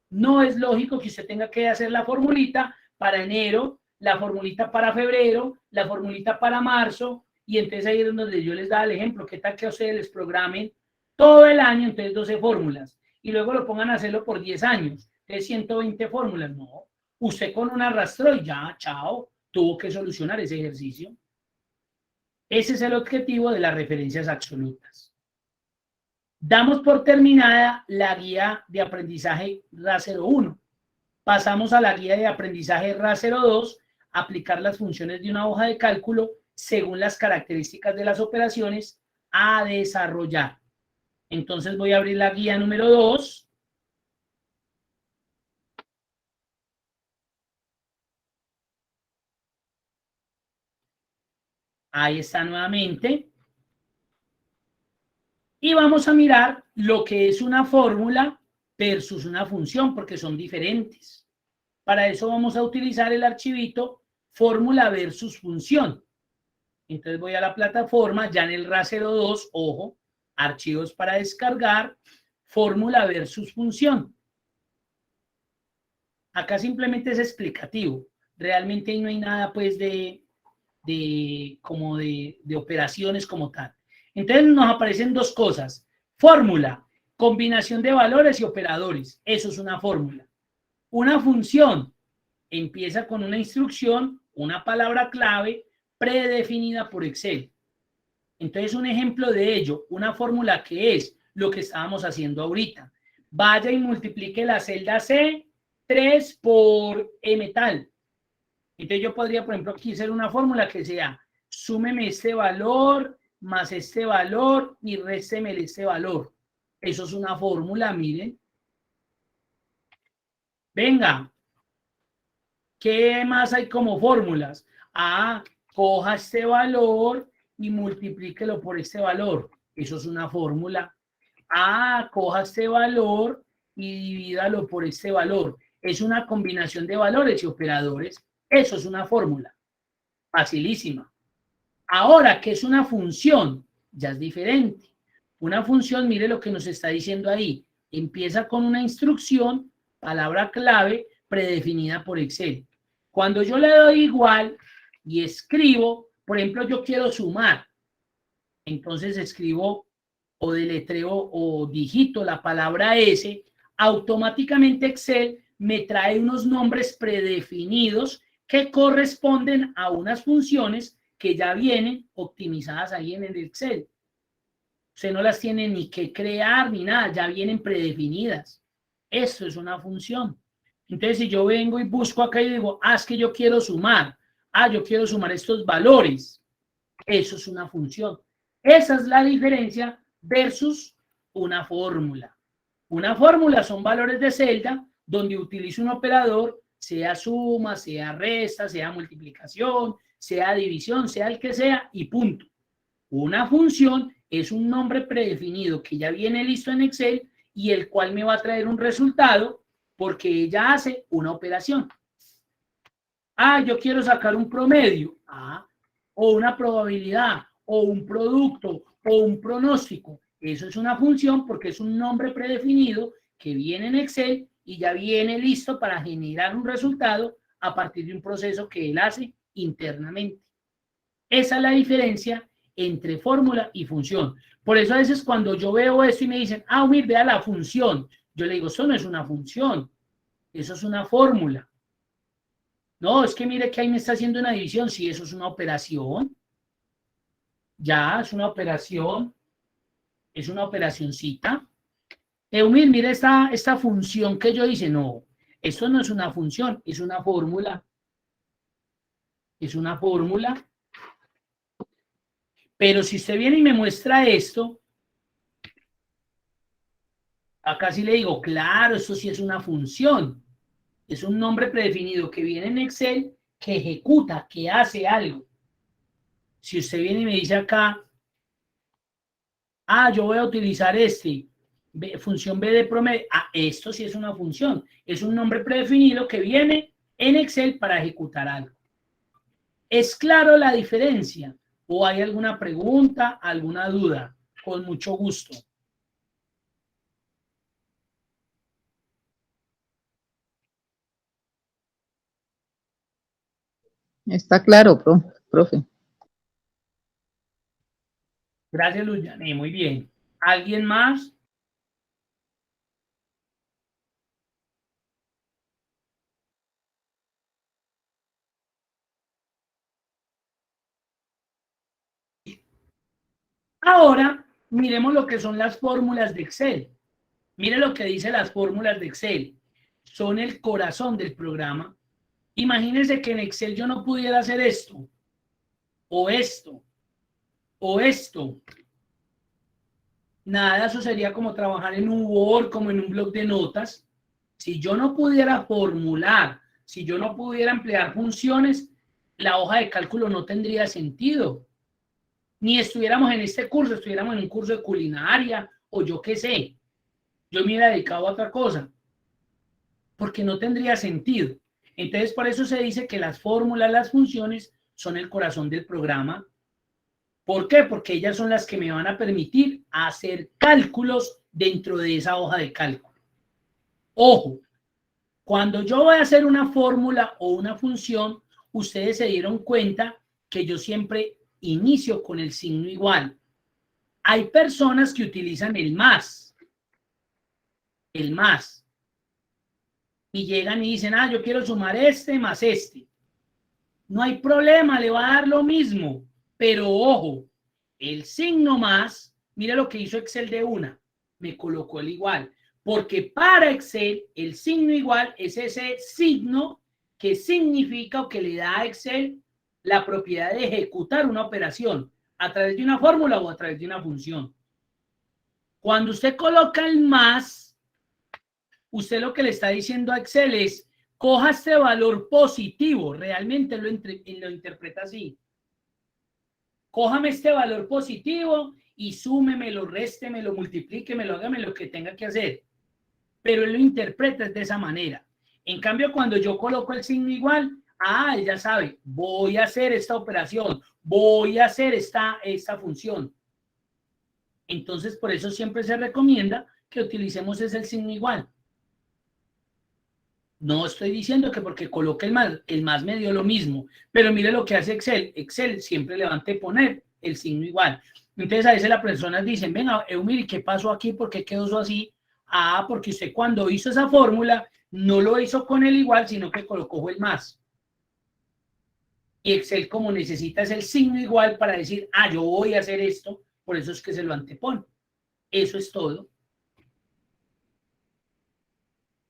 No es lógico que usted tenga que hacer la formulita para enero, la formulita para febrero, la formulita para marzo, y entonces ahí es donde yo les da el ejemplo. ¿Qué tal que a ustedes les programen todo el año, entonces 12 fórmulas, y luego lo pongan a hacerlo por 10 años, entonces 120 fórmulas? No, usted con un arrastro y ya, chao, tuvo que solucionar ese ejercicio. Ese es el objetivo de las referencias absolutas. Damos por terminada la guía de aprendizaje RA01. Pasamos a la guía de aprendizaje RA02, aplicar las funciones de una hoja de cálculo según las características de las operaciones a desarrollar. Entonces voy a abrir la guía número 2. Ahí está nuevamente. Y vamos a mirar lo que es una fórmula versus una función, porque son diferentes. Para eso vamos a utilizar el archivito fórmula versus función. Entonces voy a la plataforma, ya en el RA02, ojo, archivos para descargar, fórmula versus función. Acá simplemente es explicativo. Realmente ahí no hay nada pues de operaciones como tal. Entonces nos aparecen dos cosas. Fórmula, combinación de valores y operadores. Eso es una fórmula. Una función empieza con una instrucción, una palabra clave predefinida por Excel. Entonces un ejemplo de ello, una fórmula que es lo que estábamos haciendo ahorita. Vaya y multiplique la celda C3 por M tal. Entonces yo podría, por ejemplo, aquí hacer una fórmula que sea súmeme este valor más este valor y résteme este valor. Eso es una fórmula, miren. Venga. ¿Qué más hay como fórmulas? Ah, coja este valor y multiplíquelo por este valor. Eso es una fórmula. Ah, coja este valor y divídalo por este valor. Es una combinación de valores y operadores. Eso es una fórmula. Facilísima. Ahora, ¿qué es una función? Ya es diferente. Una función, mire lo que nos está diciendo ahí. Empieza con una instrucción, palabra clave, predefinida por Excel. Cuando yo le doy igual y escribo, por ejemplo, yo quiero sumar. Entonces escribo o deletreo o digito la palabra S, automáticamente Excel me trae unos nombres predefinidos que corresponden a unas funciones que ya vienen optimizadas ahí en el Excel. Usted no las tiene ni que crear ni nada, ya vienen predefinidas. Esto es una función. Entonces, si yo vengo y busco acá y digo, es que yo quiero sumar. Yo quiero sumar estos valores. Eso es una función. Esa es la diferencia versus una fórmula. Una fórmula son valores de celda donde utilizo un operador, sea suma, sea resta, sea multiplicación, sea división, sea el que sea, y punto. Una función es un nombre predefinido que ya viene listo en Excel y el cual me va a traer un resultado porque ella hace una operación. Yo quiero sacar un promedio, o una probabilidad, o un producto, o un pronóstico. Eso es una función porque es un nombre predefinido que viene en Excel y ya viene listo para generar un resultado a partir de un proceso que él hace internamente. Esa es la diferencia entre fórmula y función. Por eso a veces cuando yo veo esto y me dicen, mira, vea la función, yo le digo, eso no es una función, eso es una fórmula. No, es que mire que ahí me está haciendo una división, sí, eso es una operación. Ya, es una operación, es una operacioncita. Eumir, mire esta función que yo hice, no, esto no es una función, es una fórmula. Es una fórmula. Pero si usted viene y me muestra esto, acá sí le digo, claro, esto sí es una función. Es un nombre predefinido que viene en Excel, que ejecuta, que hace algo. Si usted viene y me dice acá, yo voy a utilizar este, función B de promedio. Ah, esto sí es una función. Es un nombre predefinido que viene en Excel para ejecutar algo. ¿Es claro la diferencia? ¿O hay alguna pregunta, alguna duda? Con mucho gusto. Está claro, profe. Gracias, Luciane. Muy bien. ¿Alguien más? Ahora, miremos lo que son las fórmulas de Excel. Mire lo que dice las fórmulas de Excel. Son el corazón del programa. Imagínense que en Excel yo no pudiera hacer esto, o esto, o esto. Nada, eso sería como trabajar en un Word, como en un bloc de notas. Si yo no pudiera formular, si yo no pudiera emplear funciones, la hoja de cálculo no tendría sentido. Ni estuviéramos en este curso, estuviéramos en un curso de culinaria, o yo qué sé. Yo me hubiera dedicado a otra cosa, porque no tendría sentido. Entonces, por eso se dice que las fórmulas, las funciones, son el corazón del programa. ¿Por qué? Porque ellas son las que me van a permitir hacer cálculos dentro de esa hoja de cálculo. Ojo, cuando yo voy a hacer una fórmula o una función, ustedes se dieron cuenta que yo siempre inicio con el signo igual. Hay personas que utilizan el más, y llegan y dicen, yo quiero sumar este más este. No hay problema, le va a dar lo mismo, pero ojo, el signo más, mira lo que hizo Excel de una, me colocó el igual, porque para Excel el signo igual es ese signo que significa o que le da a Excel la propiedad de ejecutar una operación a través de una fórmula o a través de una función. Cuando usted coloca el más, usted lo que le está diciendo a Excel es, coja este valor positivo, realmente lo interpreta así. Cójame este valor positivo y súmemelo, résteme, multiplíquemelo, hágame lo que tenga que hacer. Pero él lo interpreta de esa manera. En cambio, cuando yo coloco el signo igual, él ya sabe, voy a hacer esta operación, voy a hacer esta función. Entonces, por eso siempre se recomienda que utilicemos el signo igual. No estoy diciendo que porque coloque el más me dio lo mismo, pero mire lo que hace Excel. Excel siempre le va a anteponer el signo igual. Entonces a veces las personas dicen, venga, mire, ¿qué pasó aquí? ¿Por qué quedó eso así? Porque usted cuando hizo esa fórmula no lo hizo con el igual, sino que colocó el más. Y Excel, como necesita es el signo igual para decir, yo voy a hacer esto, por eso es que se lo antepone. Eso es todo.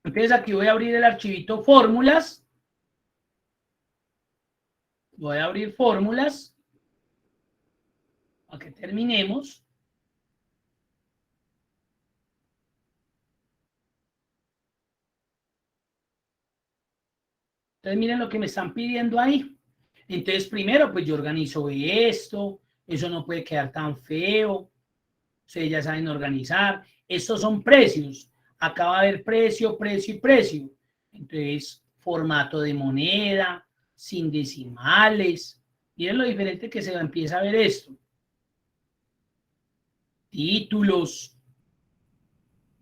Entonces aquí voy a abrir el archivito fórmulas. Voy a abrir fórmulas. Para que terminemos. Entonces miren lo que me están pidiendo ahí. Entonces primero pues yo organizo esto. Eso no puede quedar tan feo. Ustedes ya saben organizar. Estos son precios. Acá va a haber precio, precio y precio. Entonces, formato de moneda, sin decimales. Miren lo diferente que se empieza a ver esto. Títulos,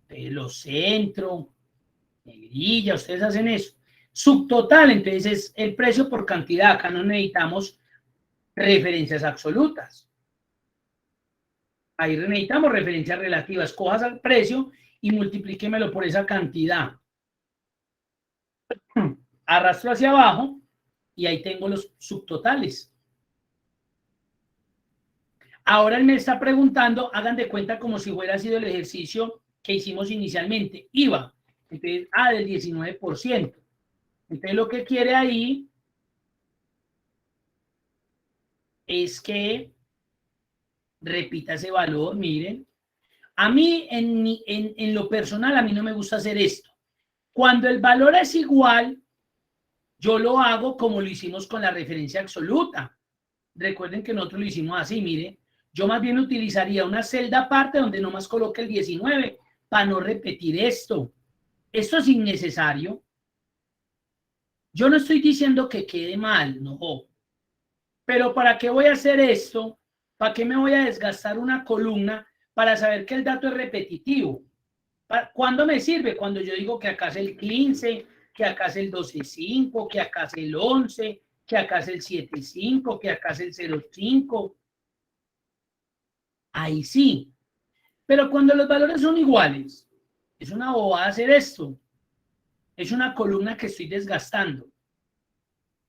los centro, negrilla, ustedes hacen eso. Subtotal, entonces es el precio por cantidad. Acá no necesitamos referencias absolutas. Ahí necesitamos referencias relativas. Cojas al precio y multiplíquemelo por esa cantidad. Arrastro hacia abajo y ahí tengo los subtotales. Ahora él me está preguntando, hagan de cuenta como si hubiera sido el ejercicio que hicimos inicialmente. IVA, entonces, del 19%. Entonces lo que quiere ahí es que repita ese valor, miren. A mí, en lo personal, a mí no me gusta hacer esto. Cuando el valor es igual, yo lo hago como lo hicimos con la referencia absoluta. Recuerden que nosotros lo hicimos así, miren. Yo más bien utilizaría una celda aparte donde nomás coloque el 19 para no repetir esto. Esto es innecesario. Yo no estoy diciendo que quede mal, no. Pero ¿para qué voy a hacer esto? ¿Para qué me voy a desgastar una columna para saber que el dato es repetitivo? ¿Cuándo me sirve? Cuando yo digo que acá es el 15, que acá es el 12.5, que acá es el 11, que acá es el 7.5, que acá es el 0.5. Ahí sí. Pero cuando los valores son iguales, es una bobada hacer esto. Es una columna que estoy desgastando.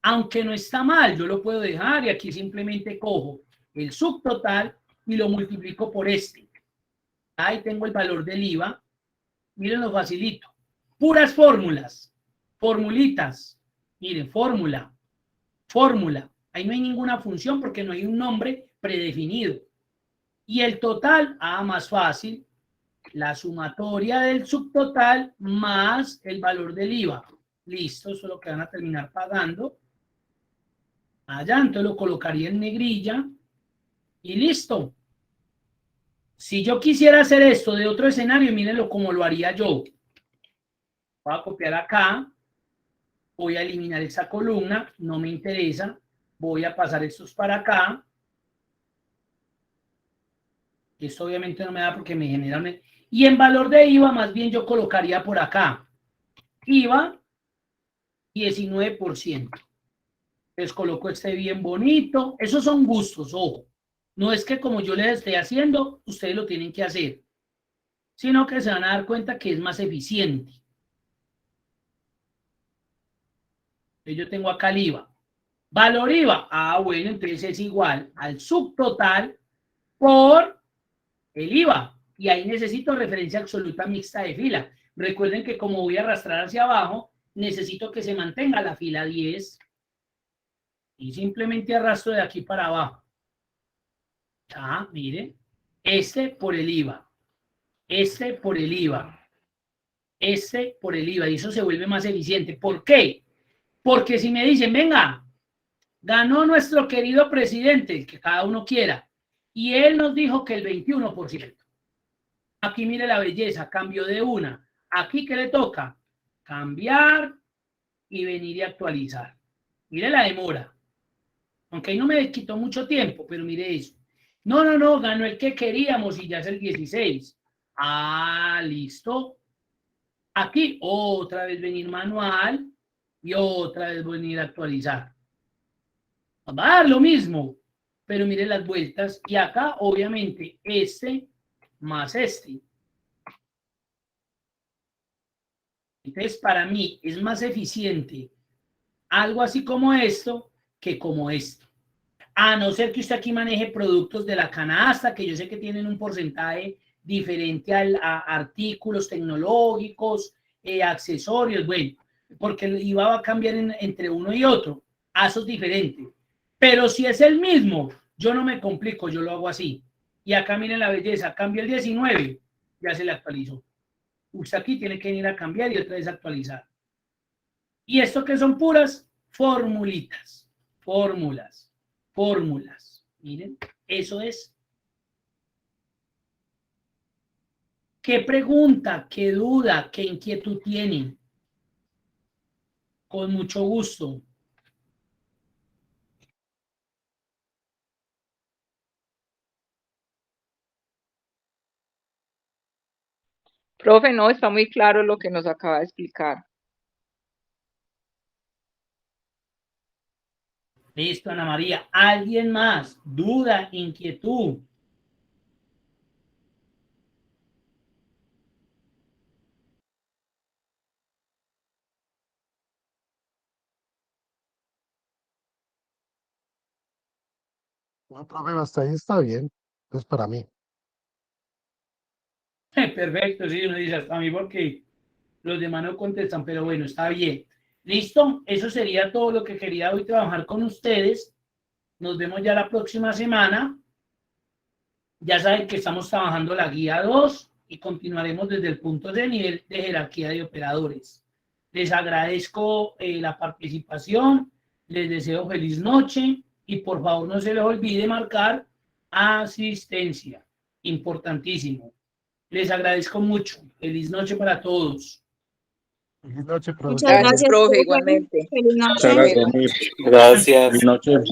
Aunque no está mal, yo lo puedo dejar y aquí simplemente cojo el subtotal y lo multiplico por este. Ahí tengo el valor del IVA. Miren, lo facilito. Puras fórmulas. Formulitas. Miren, fórmula. Fórmula. Ahí no hay ninguna función porque no hay un nombre predefinido. Y el total, más fácil, la sumatoria del subtotal más el valor del IVA. Listo, eso es lo que van a terminar pagando. Allá, entonces lo colocaría en negrilla y listo. Si yo quisiera hacer esto de otro escenario, mírenlo como lo haría yo. Voy a copiar acá, voy a eliminar esa columna, no me interesa, voy a pasar estos para acá. Esto obviamente no me da porque me genera un... Y en valor de IVA, más bien yo colocaría por acá. IVA, 19%. Les coloco este bien bonito. Esos son gustos, ojo. No es que como yo les esté haciendo, ustedes lo tienen que hacer. Sino que se van a dar cuenta que es más eficiente. Entonces yo tengo acá el IVA. Valor IVA. Bueno, entonces es igual al subtotal por el IVA, y ahí necesito referencia absoluta mixta de fila. Recuerden que como voy a arrastrar hacia abajo, necesito que se mantenga la fila 10 y simplemente arrastro de aquí para abajo. Miren, este por el IVA, este por el IVA, este por el IVA, y eso se vuelve más eficiente. ¿Por qué? Porque si me dicen, venga, ganó nuestro querido presidente, el que cada uno quiera, y él nos dijo que el 21%. Aquí mire la belleza, cambio de una. Aquí, ¿qué le toca? Cambiar y venir y actualizar. Mire la demora. Aunque ahí no me quitó mucho tiempo, pero mire eso. No, ganó el que queríamos y ya es el 16. Listo. Aquí otra vez venir manual y otra vez venir a actualizar. Va a dar lo mismo. Pero mire las vueltas, y acá obviamente este más este. Entonces para mí es más eficiente algo así como esto que como esto. A no ser que usted aquí maneje productos de la canasta, que yo sé que tienen un porcentaje diferente a artículos tecnológicos, accesorios, bueno, porque el IVA va a cambiar entre uno y otro. Eso es diferente. Pero si es el mismo, yo no me complico, yo lo hago así. Y acá miren la belleza, cambio el 19, ya se le actualizó. Usted aquí tiene que venir a cambiar y otra vez actualizar. Y esto que son puras formulitas, fórmulas. Miren, eso es. ¿Qué pregunta, qué duda, qué inquietud tienen? Con mucho gusto. Profe, no, está muy claro lo que nos acaba de explicar. Listo, Ana María. ¿Alguien más? ¿Duda, inquietud? No, profe, hasta ahí está bien. Pues para mí. Perfecto, sí, uno dice hasta a mí porque los demás no contestan, pero bueno, está bien. Listo, eso sería todo lo que quería hoy trabajar con ustedes. Nos vemos ya la próxima semana. Ya saben que estamos trabajando la guía 2 y continuaremos desde el punto de nivel de jerarquía de operadores. Les agradezco la participación, les deseo feliz noche y por favor no se les olvide marcar asistencia. Importantísimo. Les agradezco mucho. Feliz noche para todos. Feliz noche, profe. Muchas Gracias, gracias, profe, profe. igualmente. Feliz Muchas noche. gracias. Gracias. Buenas noches.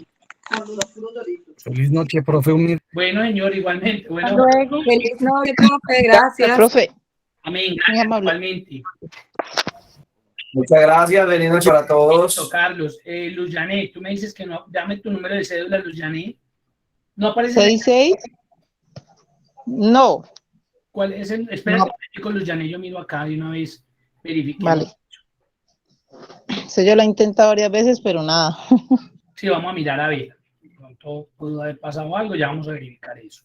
Feliz noche, profe humilde. Bueno, señor, igualmente. Bueno, Feliz noche, profe, gracias. Profe, amén. muy Gracias, amable. igualmente. Muchas gracias, feliz noche para Listo, todos. Carlos. Luz Janet, tú me dices que no. Dame tu número de cédula, Luz Janet. No aparece. 66. No. ¿Cuál es el? Espérate, No. con Luz Janet, yo miro acá de una vez. Verifique. Vale. Sí, yo lo he intentado varias veces, pero nada. Sí, vamos a mirar a ver. De pronto pudo haber pasado algo, ya vamos a verificar eso.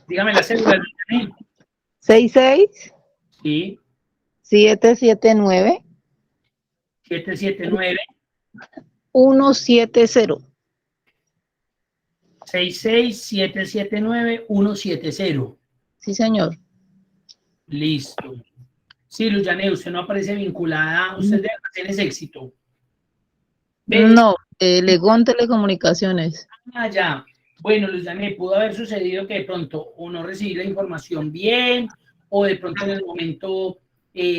Dígame la cédula, Luz Janet. 66 Sí, 779 779 170. 66779-170. Sí, señor. Listo. Sí, Luz Janet, usted no aparece vinculada. Usted de Almacenes Éxito. ¿Ves? No, Legón Telecomunicaciones. Ah, ya. Bueno, Luz Janet, pudo haber sucedido que de pronto o no recibí la información bien, o de pronto en el momento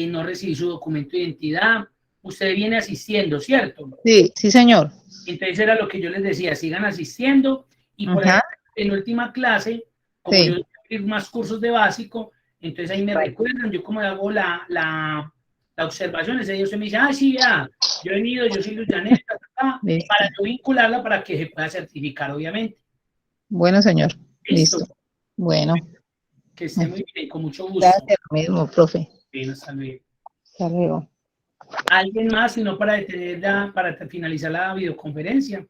no recibí su documento de identidad. Usted viene asistiendo, ¿cierto? Sí, sí, señor. Entonces era lo que yo les decía, sigan asistiendo y por Ajá. ejemplo, en última clase, como Sí. yo doy más cursos de básico, entonces ahí me recuerdan, yo como hago la observación, ese día usted me dice, sí, ya, yo he venido, yo soy Luz Janet, Listo. para yo vincularla para que se pueda certificar, obviamente. Bueno, señor. Listo. Listo. Bueno, Que esté muy bien, con mucho gusto. gracias, lo mismo, profe. Bien, hasta luego. Hasta luego. ¿Alguien más, sino para finalizar la videoconferencia?